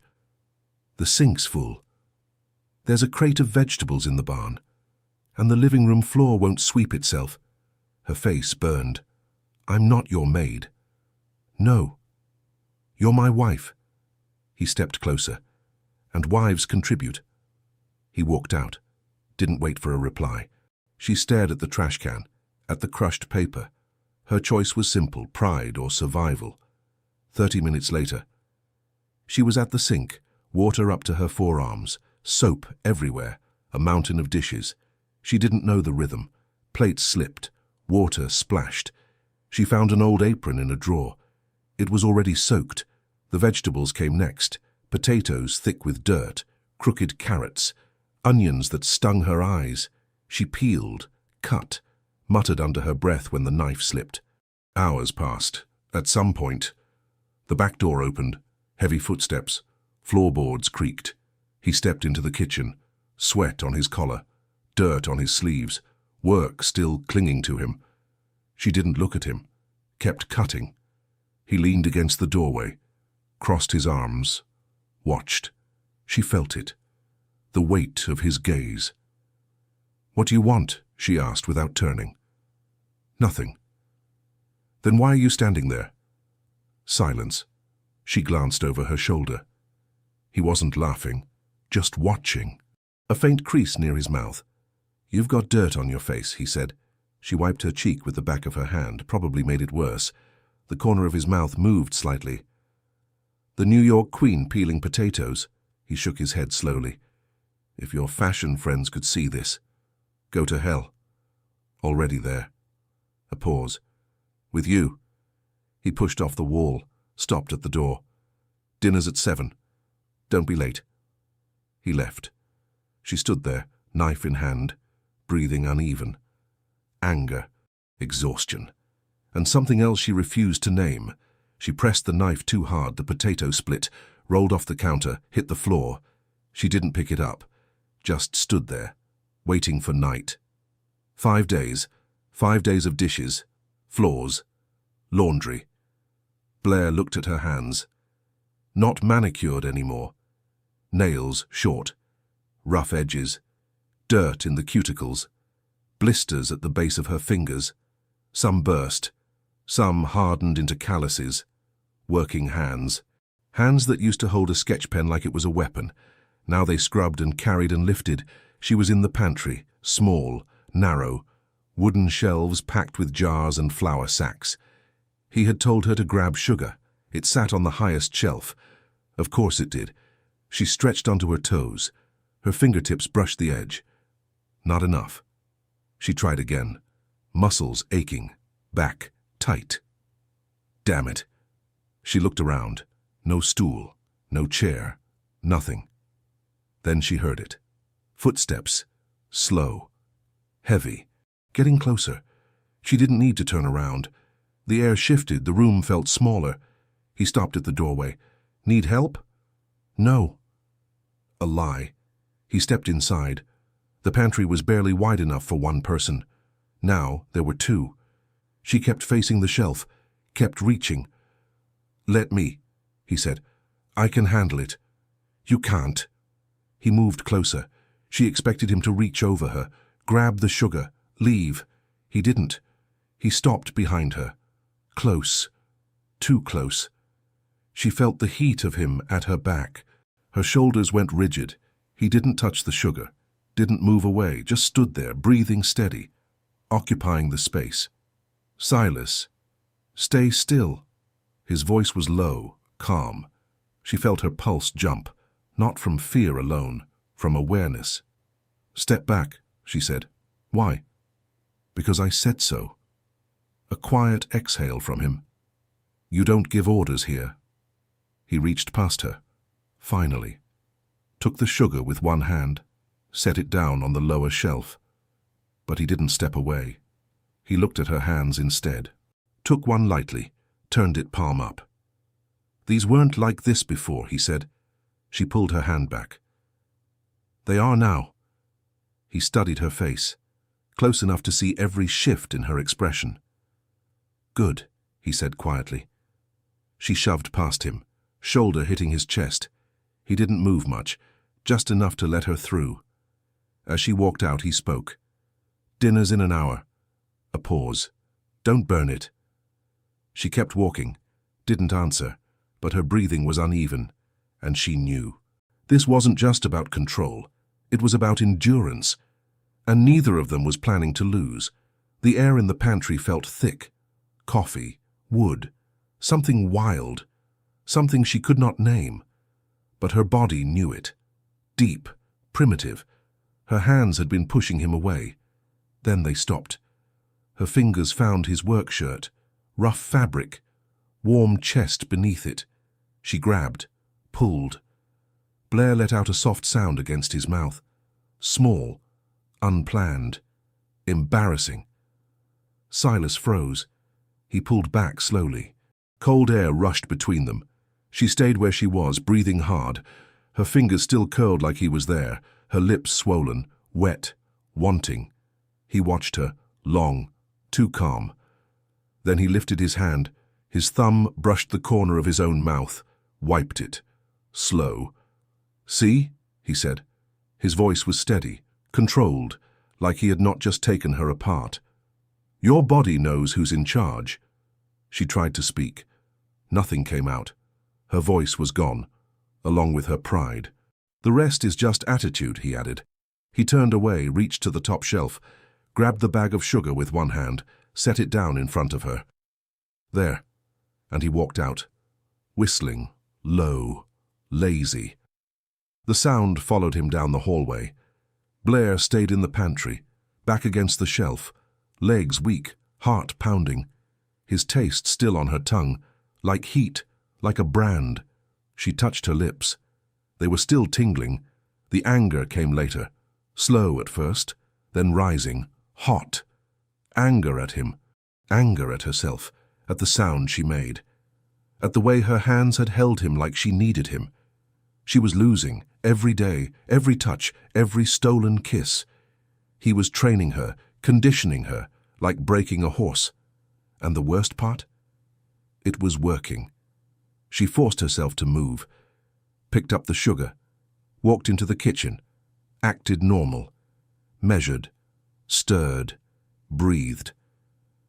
"The sink's full. There's a crate of vegetables in the barn. And the living room floor won't sweep itself." Her face burned. "I'm not your maid." "No. You're my wife." He stepped closer. "And wives contribute." He walked out, didn't wait for a reply. She stared at the trash can, at the crushed paper. Her choice was simple, pride or survival. 30 minutes later, she was at the sink, water up to her forearms, soap everywhere, a mountain of dishes. She didn't know the rhythm. Plates slipped, water splashed. She found an old apron in a drawer. It was already soaked. The vegetables came next, potatoes thick with dirt, crooked carrots, onions that stung her eyes. She peeled, cut, muttered under her breath when the knife slipped. Hours passed. At some point, the back door opened, heavy footsteps, floorboards creaked. He stepped into the kitchen, sweat on his collar, dirt on his sleeves, work still clinging to him. She didn't look at him, kept cutting. He leaned against the doorway, crossed his arms, watched. She felt it, the weight of his gaze. "What do you want?" she asked without turning. "Nothing." "Then why are you standing there?" Silence. She glanced over her shoulder. He wasn't laughing, just watching. A faint crease near his mouth. "You've got dirt on your face," he said. She wiped her cheek with the back of her hand, probably made it worse. The corner of his mouth moved slightly. "The New York queen peeling potatoes." He shook his head slowly. "If your fashion friends could see this. Go to hell." "Already there." A pause. "With you." He pushed off the wall, stopped at the door. "Dinner's at 7. Don't be late." He left. She stood there, knife in hand, breathing uneven. Anger, exhaustion, and something else she refused to name. She pressed the knife too hard, the potato split, rolled off the counter, hit the floor. She didn't pick it up, just stood there, waiting for night. 5 days, 5 days of dishes, floors, laundry. Blair looked at her hands. Not manicured anymore. Nails short, rough edges, dirt in the cuticles, blisters at the base of her fingers. Some burst, some hardened into calluses. Working hands. Hands that used to hold a sketch pen like it was a weapon. Now they scrubbed and carried and lifted. She was in the pantry, small, narrow, wooden shelves packed with jars and flour sacks. He had told her to grab sugar. It sat on the highest shelf. Of course it did. She stretched onto her toes. Her fingertips brushed the edge. Not enough. She tried again. Muscles aching. Back tight. Damn it. She looked around. No stool. No chair. Nothing. Then she heard it. Footsteps. Slow. Heavy. Getting closer. She didn't need to turn around. The air shifted. The room felt smaller. He stopped at the doorway. Need help? No. A lie. He stepped inside. The pantry was barely wide enough for one person. Now there were two. She kept facing the shelf, kept reaching. "Let me," he said. "I can handle it." "You can't." He moved closer. She expected him to reach over her, Grab the sugar. Leave. He didn't. He stopped behind her. Close. Too close. She felt the heat of him at her back. Her shoulders went rigid. He didn't touch the sugar, didn't move away, just stood there, breathing steady, occupying the space. Silas, stay still. His voice was low, calm. She felt her pulse jump, not from fear alone, from awareness. Step back, she said. Why? Because I said so. A quiet exhale from him. You don't give orders here. He reached past her, finally, took the sugar with one hand, set it down on the lower shelf. But he didn't step away. He looked at her hands instead, took one lightly, turned it palm up. These weren't like this before, he said. She pulled her hand back. They are now. He studied her face, close enough to see every shift in her expression. Good, he said quietly. She shoved past him, shoulder hitting his chest. He didn't move much, just enough to let her through. As she walked out, he spoke. Dinner's in an hour. A pause. Don't burn it. She kept walking, didn't answer, but her breathing was uneven, and she knew. This wasn't just about control. It was about endurance, and neither of them was planning to lose. The air in the pantry felt thick. Coffee, wood, something wild, something she could not name. But her body knew it. Deep, primitive. Her hands had been pushing him away. Then they stopped. Her fingers found his work shirt, rough fabric, warm chest beneath it. She grabbed, pulled. Blair let out a soft sound against his mouth. Small, unplanned, embarrassing. Silas froze. He pulled back slowly. Cold air rushed between them. She stayed where she was, breathing hard, her fingers still curled like he was there, her lips swollen, wet, wanting. He watched her, long, too calm. Then he lifted his hand. His thumb brushed the corner of his own mouth, wiped it. Slow. See? He said. His voice was steady, controlled, like he had not just taken her apart. Your body knows who's in charge. She tried to speak. Nothing came out. Her voice was gone, along with her pride. The rest is just attitude, he added. He turned away, reached to the top shelf, grabbed the bag of sugar with one hand, set it down in front of her. There. And he walked out, whistling, low, lazy. The sound followed him down the hallway. Blair stayed in the pantry, back against the shelf, legs weak, heart pounding. His taste still on her tongue, like heat, like a brand. She touched her lips. They were still tingling. The anger came later, slow at first, then rising, hot. Anger at him, anger at herself, at the sound she made, at the way her hands had held him like she needed him. She was losing, every day, every touch, every stolen kiss. He was training her, conditioning her, like breaking a horse. And the worst part? It was working. She forced herself to move, picked up the sugar, walked into the kitchen, acted normal, measured, stirred, breathed.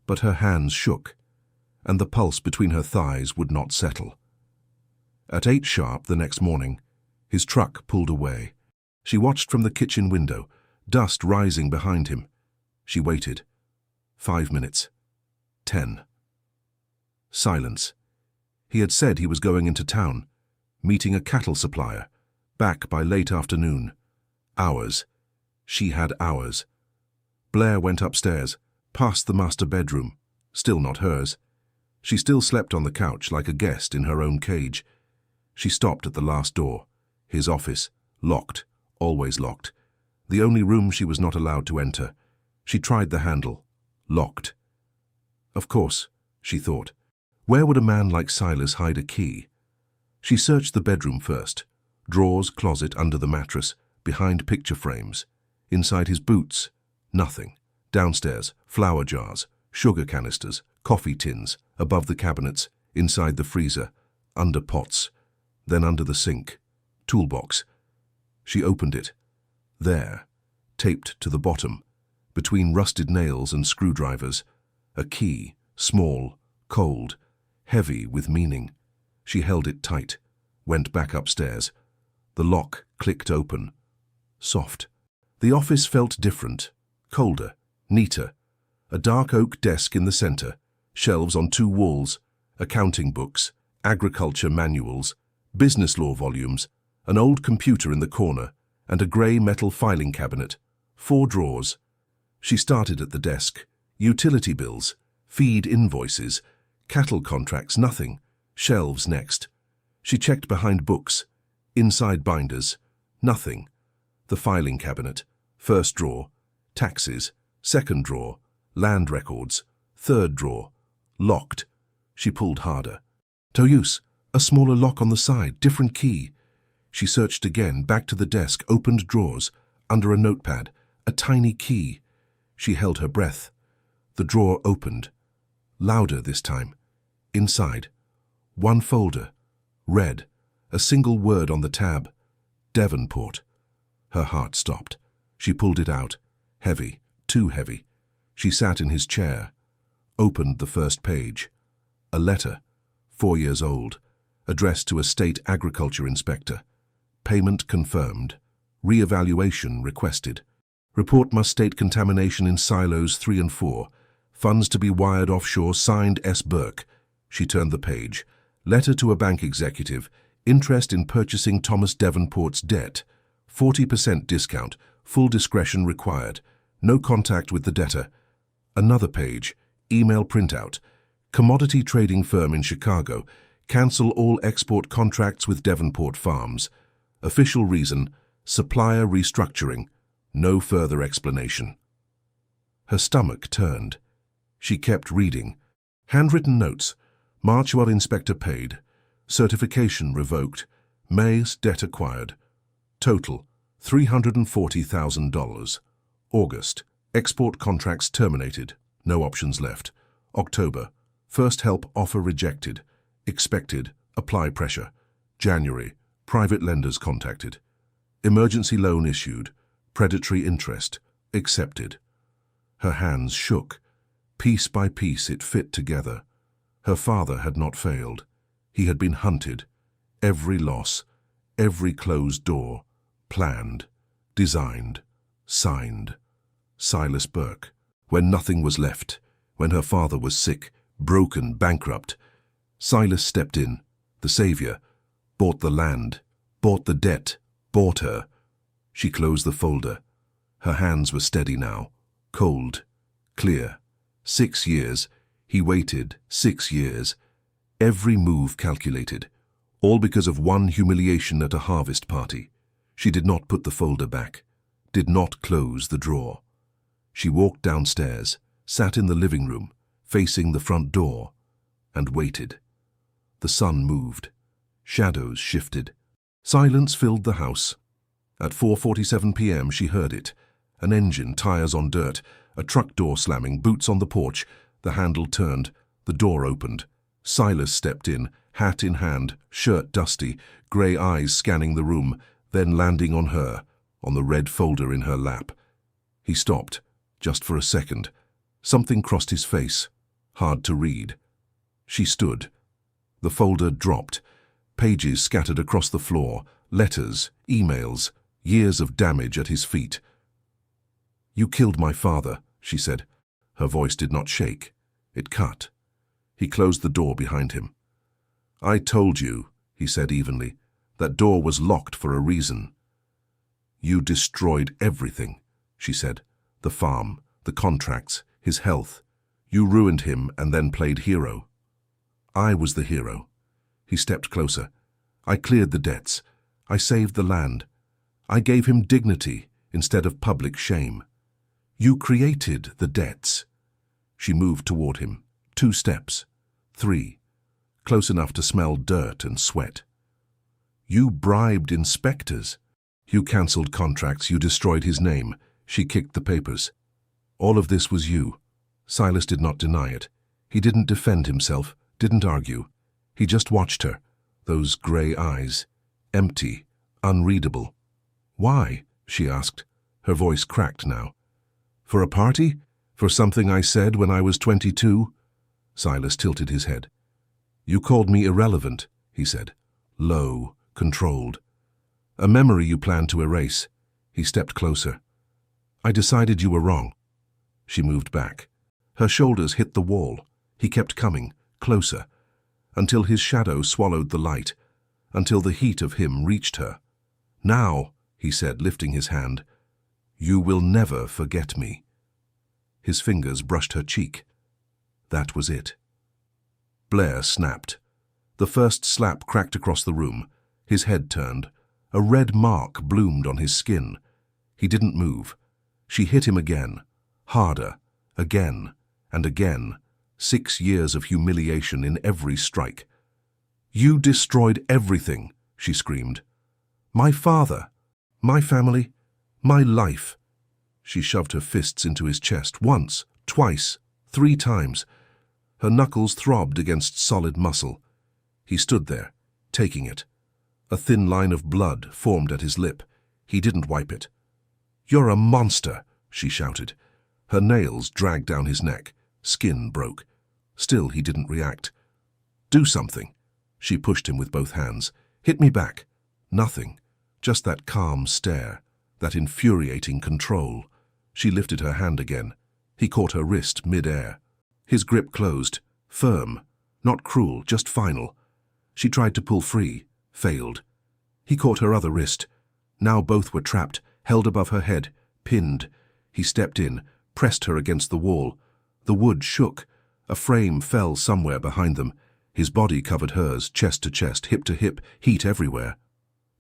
But her hands shook, and the pulse between her thighs would not settle. At 8 sharp the next morning, his truck pulled away. She watched from the kitchen window, dust rising behind him. She waited. 5 minutes. 10. Silence. He had said he was going into town, meeting a cattle supplier, back by late afternoon. Hours. She had hours. Blair went upstairs, past the master bedroom, still not hers. She still slept on the couch like a guest in her own cage. She stopped at the last door, his office, locked, always locked. The only room she was not allowed to enter. She tried the handle, locked. Of course, she thought. Where would a man like Silas hide a key? She searched the bedroom first. Drawers, closet, under the mattress, behind picture frames. Inside his boots, nothing. Downstairs, flour jars, sugar canisters, coffee tins, above the cabinets, inside the freezer, under pots, then under the sink. Toolbox. She opened it. There, taped to the bottom, Between rusted nails and screwdrivers, a key, small, cold, heavy with meaning. She held it tight, went back upstairs. The lock clicked open. Soft. The office felt different, colder, neater. A dark oak desk in the center, shelves on 2 walls, accounting books, agriculture manuals, business law volumes, an old computer in the corner, and a grey metal filing cabinet, 4 drawers. She started at the desk. Utility bills, feed invoices, cattle contracts, nothing. Shelves next. She checked behind books, inside binders, nothing. The filing cabinet, first drawer, taxes, second drawer, land records, third drawer, locked. She pulled harder. No use. A smaller lock on the side, different key. She searched again, back to the desk, opened drawers, under a notepad, a tiny key. She held her breath. The drawer opened. Louder this time. Inside. 1 folder. Red. A single word on the tab. Devonport. Her heart stopped. She pulled it out. Heavy. Too heavy. She sat in his chair. Opened the first page. A letter. 4 years old. Addressed to a state agriculture inspector. Payment confirmed. Re-evaluation requested. Report must state contamination in silos 3 and 4. Funds to be wired offshore, signed S. Burke. She turned the page. Letter to a bank executive. Interest in purchasing Thomas Devonport's debt. 40% discount. Full discretion required. No contact with the debtor. Another page. Email printout. Commodity trading firm in Chicago. Cancel all export contracts with Devonport Farms. Official reason. Supplier restructuring. No further explanation. Her stomach turned. She kept reading. Handwritten notes. March while inspector paid. Certification revoked. May's debt acquired. Total, $340,000. August. Export contracts terminated. No options left. October. First help offer rejected. Expected. Apply pressure. January. Private lenders contacted. Emergency loan issued. Predatory interest. Accepted. Her hands shook. Piece by piece it fit together. Her father had not failed. He had been hunted. Every loss, every closed door, planned, designed, signed. Silas Burke. When nothing was left, when her father was sick, broken, bankrupt, Silas stepped in, the savior, bought the land, bought the debt, bought her. She closed the folder. Her hands were steady now, cold, clear. 6 years. He waited 6 years. Every move calculated. All because of one humiliation at a harvest party. She did not put the folder back. Did not close the drawer. She walked downstairs, sat in the living room, facing the front door, and waited. The sun moved. Shadows shifted. Silence filled the house. At 4:47 p.m. she heard it. An engine, tires on dirt, a truck door slamming, boots on the porch. The handle turned. The door opened. Silas stepped in, hat in hand, shirt dusty, grey eyes scanning the room, then landing on her, on the red folder in her lap. He stopped, just for a second. Something crossed his face, hard to read. She stood. The folder dropped. Pages scattered across the floor, letters, emails, years of damage at his feet. "You killed my father," she said. Her voice did not shake. It cut. He closed the door behind him. "I told you," he said evenly, "that door was locked for a reason." "You destroyed everything," she said. "The farm, the contracts, his health. You ruined him and then played hero." "I was the hero." He stepped closer. "I cleared the debts. I saved the land. I gave him dignity instead of public shame. You created the debts." She moved toward him. 2 steps. 3. Close enough to smell dirt and sweat. "You bribed inspectors. You cancelled contracts. You destroyed his name." She kicked the papers. "All of this was you." Silas did not deny it. He didn't defend himself, didn't argue. He just watched her. Those grey eyes. Empty, unreadable. "Why?" she asked. Her voice cracked now. For a party? For something I said when I was 22? Silas tilted his head. You called me irrelevant, he said. Low, controlled. A memory you planned to erase. He stepped closer. I decided you were wrong. She moved back. Her shoulders hit the wall. He kept coming, closer, until his shadow swallowed the light, until the heat of him reached her. Now, he said, lifting his hand, you will never forget me. His fingers brushed her cheek. That was it. Blair snapped. The first slap cracked across the room. His head turned. A red mark bloomed on his skin. He didn't move. She hit him again, harder, again and again. 6 years of humiliation in every strike. You destroyed everything, she screamed. My father, my family, my life. She shoved her fists into his chest once, twice, 3 times. Her knuckles throbbed against solid muscle. He stood there, taking it. A thin line of blood formed at his lip. He didn't wipe it. You're a monster, she shouted. Her nails dragged down his neck. Skin broke. Still he didn't react. Do something. She pushed him with both hands. Hit me back. Nothing. Just that calm stare. That infuriating control. She lifted her hand again. He caught her wrist mid-air. His grip closed. Firm. Not cruel, just final. She tried to pull free. Failed. He caught her other wrist. Now both were trapped, held above her head, pinned. He stepped in, pressed her against the wall. The wood shook. A frame fell somewhere behind them. His body covered hers, chest to chest, hip to hip, heat everywhere.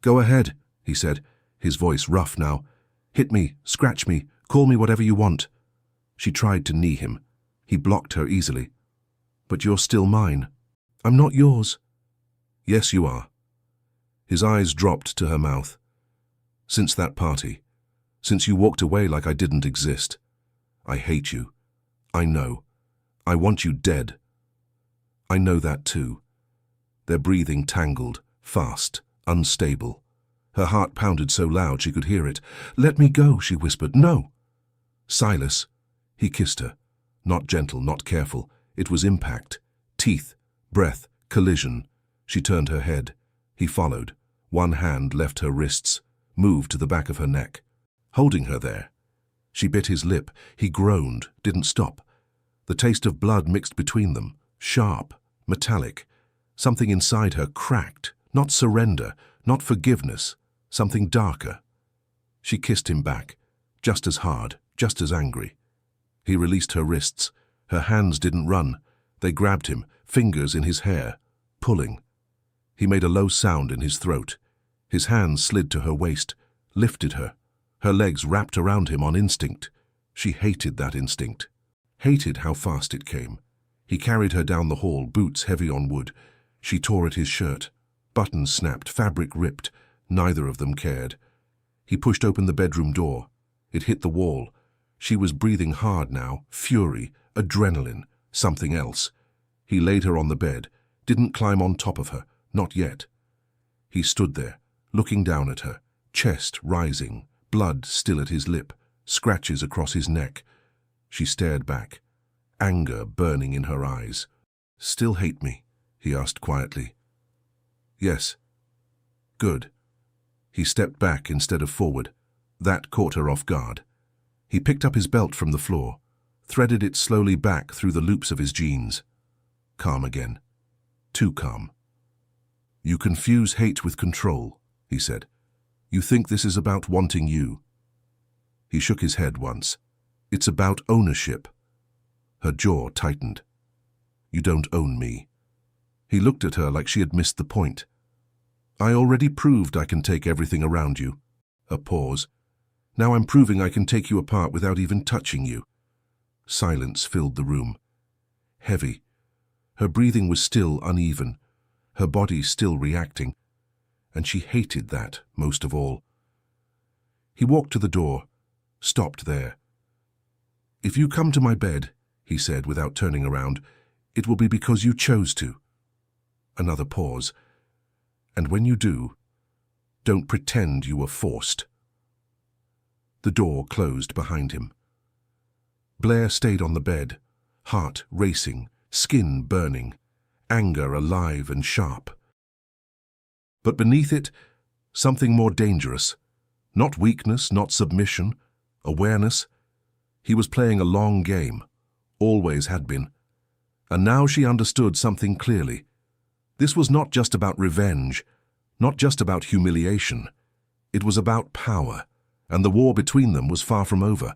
Go ahead, he said, his voice rough now. Hit me, scratch me, call me whatever you want. She tried to knee him. He blocked her easily. But you're still mine. I'm not yours. Yes, you are. His eyes dropped to her mouth. Since that party, since you walked away like I didn't exist, I hate you. I know. I want you dead. I know that too. Their breathing tangled, fast, unstable. Her heart pounded so loud she could hear it. Let me go, she whispered. No. Silas. He kissed her. Not gentle, not careful. It was impact. Teeth, breath, collision. She turned her head. He followed. One hand left her wrists, moved to the back of her neck, holding her there. She bit his lip. He groaned, didn't stop. The taste of blood mixed between them, sharp, metallic. Something inside her cracked, not surrender, not forgiveness, something darker. She kissed him back, just as hard, just as angry. He released her wrists. Her hands didn't run. They grabbed him, fingers in his hair, pulling. He made a low sound in his throat. His hands slid to her waist, lifted her. Her legs wrapped around him on instinct. She hated that instinct. Hated how fast it came. He carried her down the hall, boots heavy on wood. She tore at his shirt. Buttons snapped, fabric ripped. Neither of them cared. He pushed open the bedroom door. It hit the wall. She was breathing hard now, fury, adrenaline, something else. He laid her on the bed, didn't climb on top of her, not yet. He stood there, looking down at her, chest rising, blood still at his lip, scratches across his neck. She stared back, anger burning in her eyes. Still hate me? He asked quietly. Yes. Good. He stepped back instead of forward. That caught her off guard. He picked up his belt from the floor, threaded it slowly back through the loops of his jeans. Calm again. Too calm. You confuse hate with control, he said. You think this is about wanting you. He shook his head once. It's about ownership. Her jaw tightened. You don't own me. He looked at her like she had missed the point. I already proved I can take everything around you. A pause. Now I'm proving I can take you apart without even touching you. Silence filled the room. Heavy. Her breathing was still uneven, her body still reacting, and she hated that most of all. He walked to the door, stopped there. If you come to my bed, he said without turning around, it will be because you chose to. Another pause. And when you do, don't pretend you were forced. The door closed behind him. Blair stayed on the bed, heart racing, skin burning, anger alive and sharp. But beneath it, something more dangerous. Not weakness, not submission, awareness. He was playing a long game, always had been. And now she understood something clearly. This was not just about revenge, not just about humiliation. It was about power, and the war between them was far from over.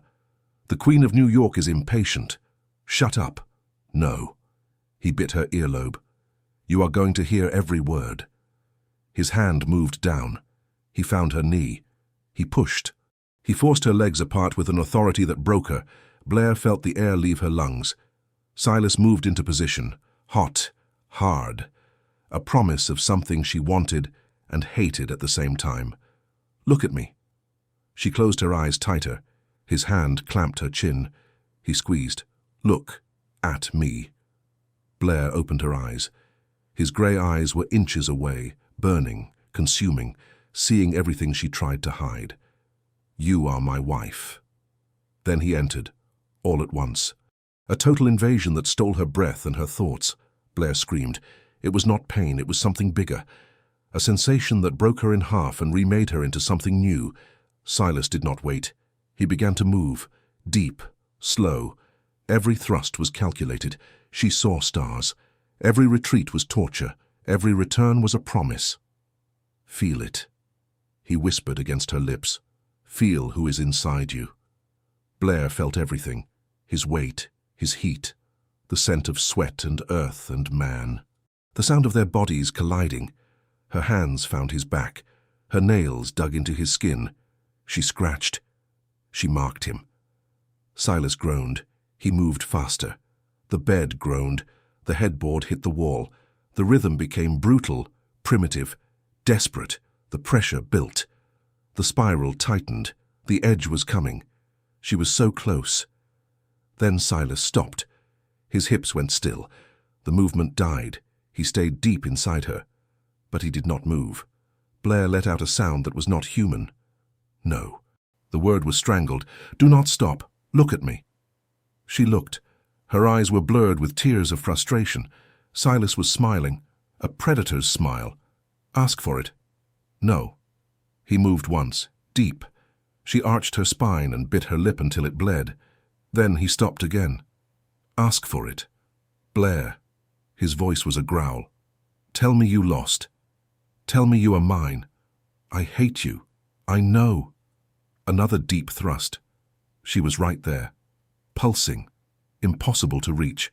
The Queen of New York is impatient. Shut up. No. He bit her earlobe. You are going to hear every word. His hand moved down. He found her knee. He pushed. He forced her legs apart with an authority that broke her. Blair felt the air leave her lungs. Silas moved into position, hot, hard, a promise of something she wanted and hated at the same time. Look at me. She closed her eyes tighter. His hand clamped her chin. He squeezed. Look at me. Blair opened her eyes. His grey eyes were inches away, burning, consuming, seeing everything she tried to hide. You are my wife. Then he entered, all at once. A total invasion that stole her breath and her thoughts. Blair screamed. It was not pain, it was something bigger. A sensation that broke her in half and remade her into something new. Silas did not wait. He began to move, deep, slow. Every thrust was calculated. She saw stars. Every retreat was torture. Every return was a promise. Feel it. He whispered against her lips. Feel who is inside you. Blair felt everything. His weight, his heat, the scent of sweat and earth and man. The sound of their bodies colliding. Her hands found his back. Her nails dug into his skin. She scratched. She marked him. Silas groaned. He moved faster. The bed groaned. The headboard hit the wall. The rhythm became brutal, primitive, desperate. The pressure built. The spiral tightened. The edge was coming. She was so close. Then Silas stopped. His hips went still. The movement died. He stayed deep inside her. But he did not move. Blair let out a sound that was not human. No. The word was strangled. Do not stop. Look at me. She looked. Her eyes were blurred with tears of frustration. Silas was smiling. A predator's smile. Ask for it. No. He moved once, deep. She arched her spine and bit her lip until it bled. Then he stopped again. Ask for it. Blair. His voice was a growl. Tell me you lost. Tell me you are mine. I hate you. I know. Another deep thrust. She was right there. Pulsing. Impossible to reach.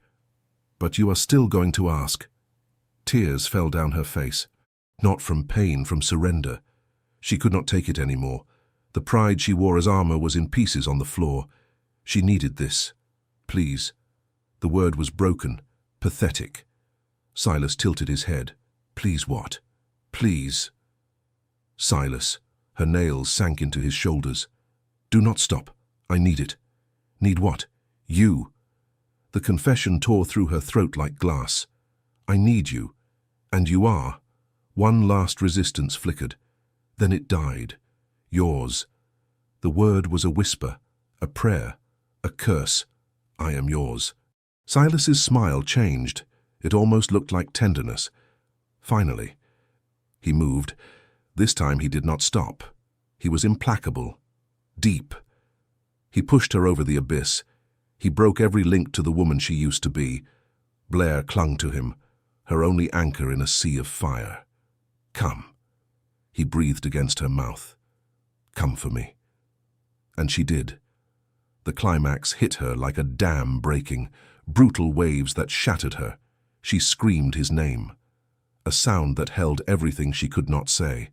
But you are still going to ask. Tears fell down her face. Not from pain, from surrender. She could not take it anymore. The pride she wore as armor was in pieces on the floor. She needed this. Please. The word was broken, pathetic. Silas tilted his head. Please what? Please. Silas. Her nails sank into his shoulders. Do not stop. I need it. Need what? You. The confession tore through her throat like glass. I need you. And you are. One last resistance flickered. Then it died. Yours. The word was a whisper, a prayer, a curse. I am yours. Silas's smile changed. It almost looked like tenderness. Finally. He moved. This time he did not stop. He was implacable. Deep. He pushed her over the abyss. He broke every link to the woman she used to be. Blair clung to him, her only anchor in a sea of fire. Come. He breathed against her mouth. Come for me. And she did. The climax hit her like a dam breaking, brutal waves that shattered her. She screamed his name, a sound that held everything she could not say.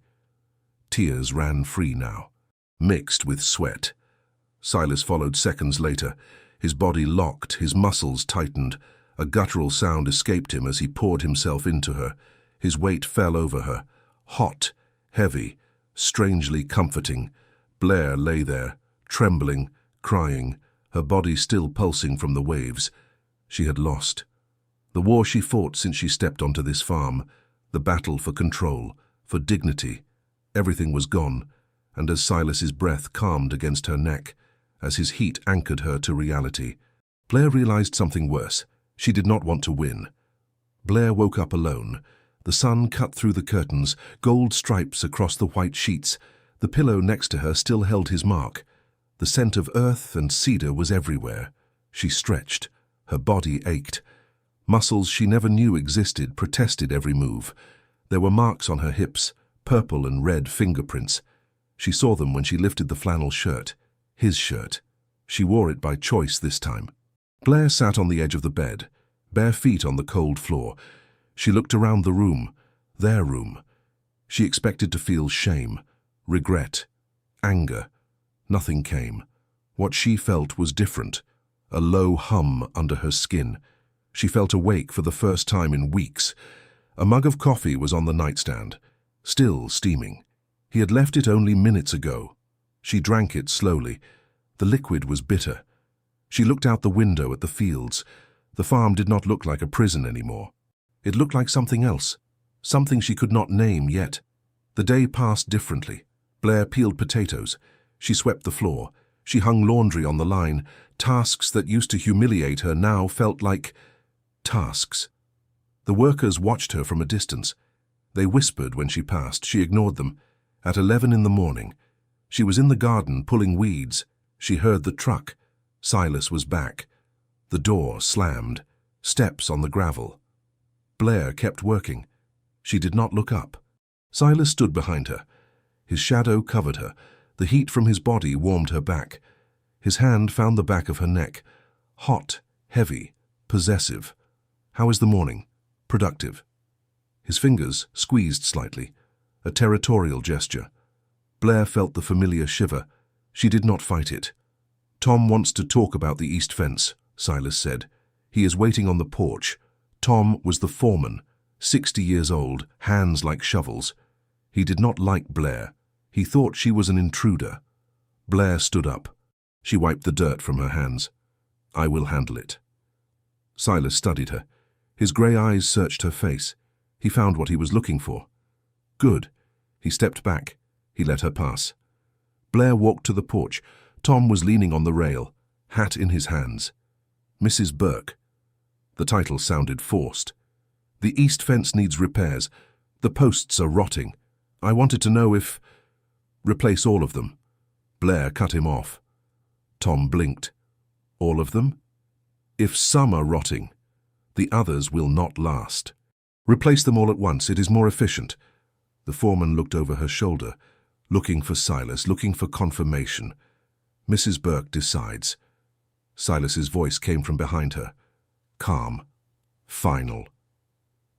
Tears ran free now, mixed with sweat. Silas followed seconds later. His body locked, his muscles tightened. A guttural sound escaped him as he poured himself into her. His weight fell over her, hot, heavy, strangely comforting. Blair lay there, trembling, crying, her body still pulsing from the waves. She had lost. The war she fought since she stepped onto this farm, the battle for control, for dignity, everything was gone, and as Silas's breath calmed against her neck, as his heat anchored her to reality, Blair realized something worse. She did not want to win. Blair woke up alone. The sun cut through the curtains, gold stripes across the white sheets. The pillow next to her still held his mark. The scent of earth and cedar was everywhere. She stretched. Her body ached. Muscles she never knew existed protested every move. There were marks on her hips, purple and red fingerprints. She saw them when she lifted the flannel shirt. His shirt. She wore it by choice this time. Blair sat on the edge of the bed, bare feet on the cold floor. She looked around the room, their room. She expected to feel shame, regret, anger. Nothing came. What she felt was different, a low hum under her skin. She felt awake for the first time in weeks. A mug of coffee was on the nightstand, still steaming. He had left it only minutes ago. She drank it slowly. The liquid was bitter. She looked out the window at the fields. The farm did not look like a prison anymore. It looked like something else, something she could not name yet. The day passed differently. Blair peeled potatoes. She swept the floor. She hung laundry on the line. Tasks that used to humiliate her now felt like tasks. The workers watched her from a distance. They whispered when she passed. She ignored them. At 11 in the morning, she was in the garden pulling weeds. She heard the truck. Silas was back. The door slammed. Steps on the gravel. Blair kept working. She did not look up. Silas stood behind her. His shadow covered her. The heat from his body warmed her back. His hand found the back of her neck. Hot, heavy, possessive. How is the morning? Productive. His fingers squeezed slightly. A territorial gesture. Blair felt the familiar shiver. She did not fight it. Tom wants to talk about the east fence, Silas said. He is waiting on the porch. Tom was the foreman, 60 years old, hands like shovels. He did not like Blair. He thought she was an intruder. Blair stood up. She wiped the dirt from her hands. I will handle it. Silas studied her. His grey eyes searched her face. He found what he was looking for. Good. He stepped back. He let her pass. Blair walked to the porch. Tom was leaning on the rail, hat in his hands. Mrs. Burke. The title sounded forced. The east fence needs repairs. The posts are rotting. I wanted to know if... Replace all of them. Blair cut him off. Tom blinked. All of them? If some are rotting, the others will not last. Replace them all at once. It is more efficient. The foreman looked over her shoulder, looking for Silas, looking for confirmation. Mrs. Burke decides. Silas's voice came from behind her. Calm. Final.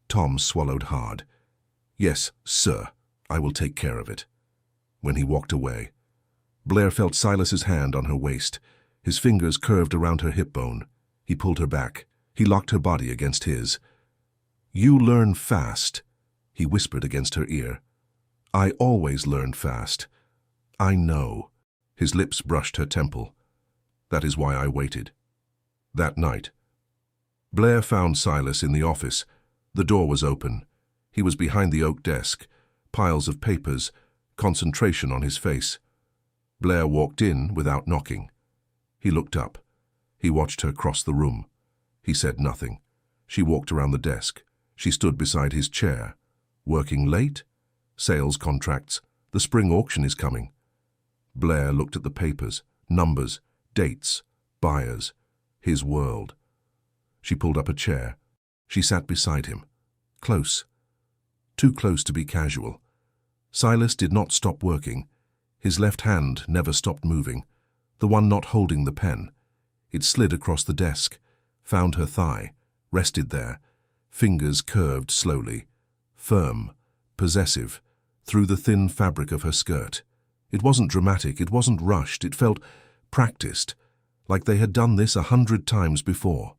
Tom swallowed hard. Yes, sir. I will take care of it. When he walked away, Blair felt Silas's hand on her waist. His fingers curved around her hip bone. He pulled her back. He locked her body against his. You learn fast, he whispered against her ear. I always learn fast. I know. His lips brushed her temple. That is why I waited. That night, Blair found Silas in the office. The door was open. He was behind the oak desk, piles of papers, concentration on his face. Blair walked in without knocking. He looked up. He watched her cross the room. He said nothing. She walked around the desk. She stood beside his chair. Working late? Sales contracts. The spring auction is coming. Blair looked at the papers, numbers, dates, buyers, his world. She pulled up a chair. She sat beside him. Close. Too close to be casual. Silas did not stop working. His left hand never stopped moving, the one not holding the pen. It slid across the desk, found her thigh, rested there, fingers curved slowly, firm, possessive, through the thin fabric of her skirt. It wasn't dramatic, it wasn't rushed, it felt practiced, like they had done this 100 times before.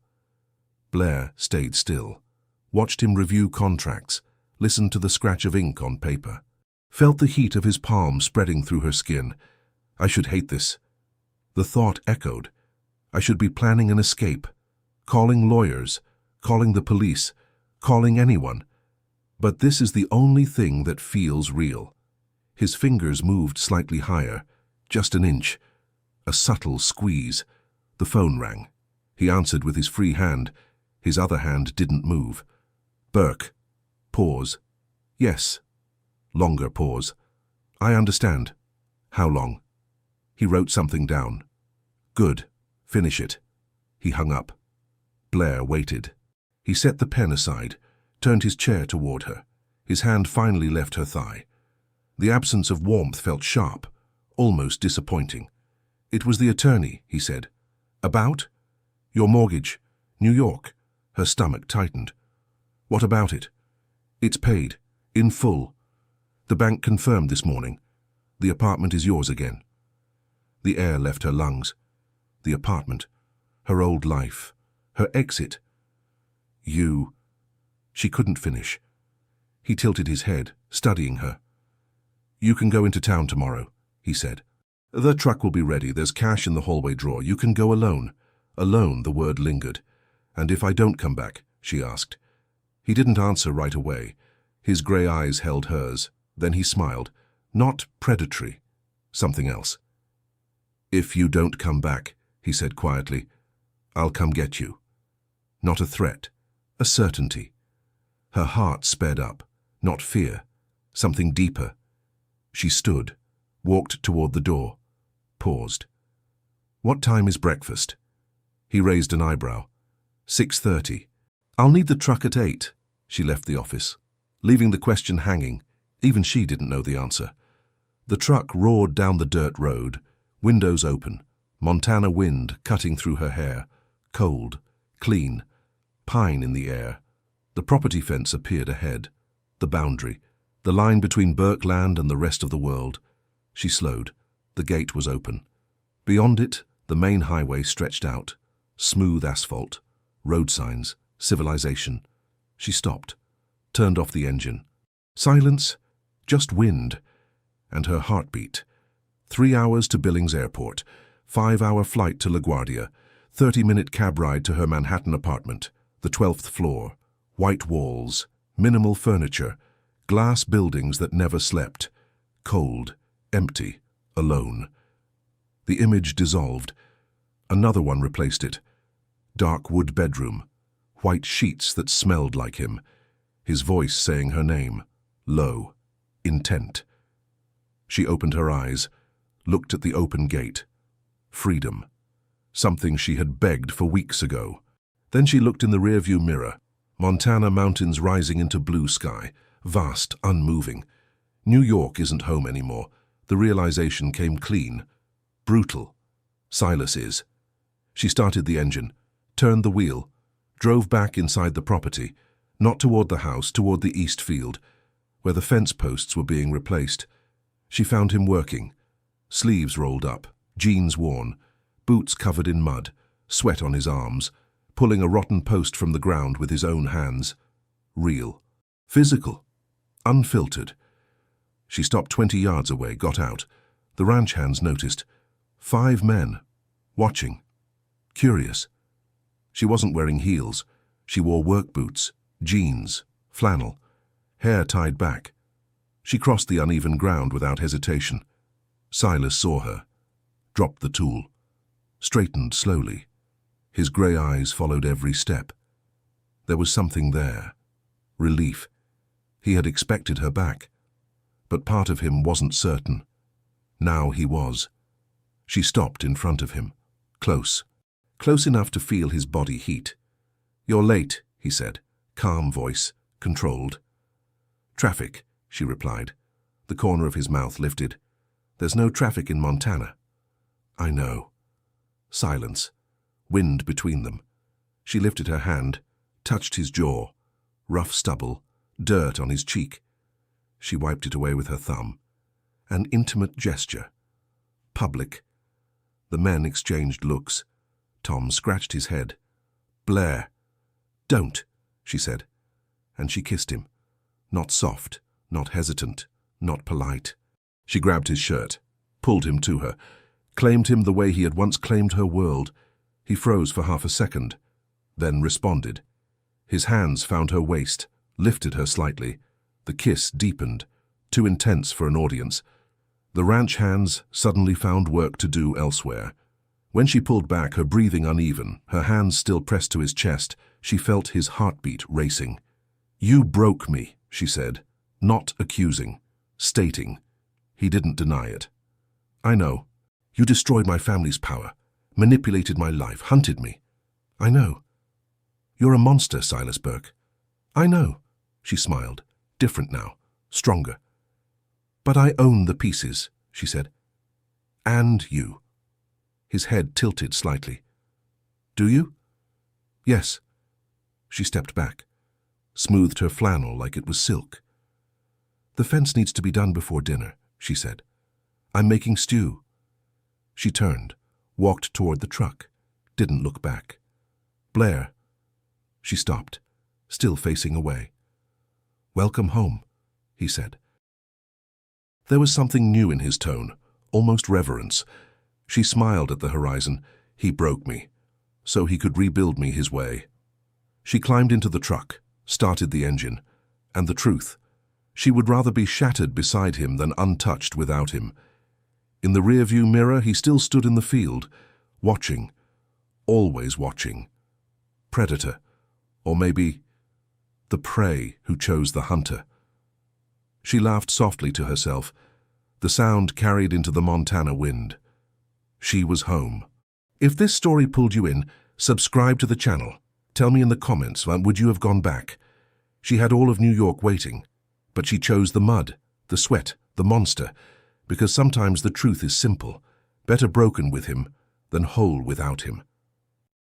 Blair stayed still, watched him review contracts, listened to the scratch of ink on paper, felt the heat of his palm spreading through her skin. I should hate this. The thought echoed. I should be planning an escape, calling lawyers, calling the police, calling anyone. But this is the only thing that feels real. His fingers moved slightly higher, just an inch. A subtle squeeze. The phone rang. He answered with his free hand. His other hand didn't move. Burke. Pause. Yes. Longer pause. I understand. How long? He wrote something down. Good. Finish it. He hung up. Blair waited. He set the pen aside, turned his chair toward her. His hand finally left her thigh. The absence of warmth felt sharp, almost disappointing. It was the attorney, he said. About? Your mortgage. New York. Her stomach tightened. What about it? It's paid. In full. The bank confirmed this morning. The apartment is yours again. The air left her lungs. The apartment. Her old life. Her exit. You. She couldn't finish. He tilted his head, studying her. You can go into town tomorrow, he said. The truck will be ready. There's cash in the hallway drawer. You can go alone. Alone, the word lingered. And if I don't come back, she asked. He didn't answer right away. His grey eyes held hers. Then he smiled. Not predatory. Something else. If you don't come back, he said quietly, I'll come get you. Not a threat. A certainty. Her heart sped up. Not fear. Something deeper. She stood, walked toward the door, paused. What time is breakfast? He raised an eyebrow. 6:30. I'll need the truck at 8. She left the office, leaving the question hanging. Even she didn't know the answer. The truck roared down the dirt road, windows open, Montana wind cutting through her hair, cold, clean, pine in the air. The property fence appeared ahead, the boundary, the line between Burke land and the rest of the world. She slowed. The gate was open. Beyond it, the main highway stretched out, smooth asphalt, road signs, civilization. She stopped, turned off the engine. Silence, just wind, and her heartbeat. 3 hours to Billings Airport, 5-hour flight to LaGuardia, 30-minute cab ride to her Manhattan apartment, the 12th floor, white walls, minimal furniture, glass buildings that never slept, cold, empty, alone. The image dissolved. Another one replaced it. Dark wood bedroom, white sheets that smelled like him, his voice saying her name, low, intent. She opened her eyes, looked at the open gate. Freedom. Something she had begged for weeks ago. Then she looked in the rearview mirror. Montana mountains rising into blue sky, vast, unmoving. New York isn't home anymore. The realization came clean. Brutal. Silas is. She started the engine, turned the wheel, drove back inside the property, not toward the house, toward the east field, where the fence posts were being replaced. She found him working, sleeves rolled up, jeans worn, boots covered in mud, sweat on his arms, pulling a rotten post from the ground with his own hands. Real. Physical. Unfiltered. She stopped 20 yards away, got out. The ranch hands noticed. 5 men. Watching. Curious. She wasn't wearing heels. She wore work boots, jeans, flannel, hair tied back. She crossed the uneven ground without hesitation. Silas saw her, dropped the tool, straightened slowly. His grey eyes followed every step. There was something there. Relief. He had expected her back. But part of him wasn't certain. Now he was. She stopped in front of him, close. Close enough to feel his body heat. You're late, he said, calm voice, controlled. Traffic, she replied. The corner of his mouth lifted. There's no traffic in Montana. I know. Silence. Wind between them. She lifted her hand, touched his jaw. Rough stubble, dirt on his cheek. She wiped it away with her thumb. An intimate gesture. Public. The men exchanged looks. Tom scratched his head. Blair. Don't, she said. And she kissed him. Not soft, not hesitant, not polite. She grabbed his shirt, pulled him to her, claimed him the way he had once claimed her world. He froze for half a second, then responded. His hands found her waist, lifted her slightly. The kiss deepened, too intense for an audience. The ranch hands suddenly found work to do elsewhere. When she pulled back, her breathing uneven, her hands still pressed to his chest, she felt his heartbeat racing. "You broke me," she said, not accusing, stating. He didn't deny it. "I know. You destroyed my family's power, manipulated my life, hunted me. I know. You're a monster, Silas Burke. I know." She smiled, different now, stronger. "But I own the pieces," she said. "And you." His head tilted slightly. "Do you?" "Yes." She stepped back, smoothed her flannel like it was silk. "The fence needs to be done before dinner," she said. "I'm making stew." She turned, walked toward the truck, didn't look back. "Blair." She stopped, still facing away. "Welcome home," he said. There was something new in his tone, almost reverence. She smiled at the horizon. He broke me, so he could rebuild me his way. She climbed into the truck, started the engine, and the truth, she would rather be shattered beside him than untouched without him. In the rearview mirror, he still stood in the field, watching, always watching. Predator, or maybe the prey who chose the hunter. She laughed softly to herself, the sound carried into the Montana wind. She was home. If this story pulled you in, subscribe to the channel. Tell me in the comments, would you have gone back? She had all of New York waiting, but she chose the mud, the sweat, the monster, because sometimes the truth is simple, better broken with him than whole without him.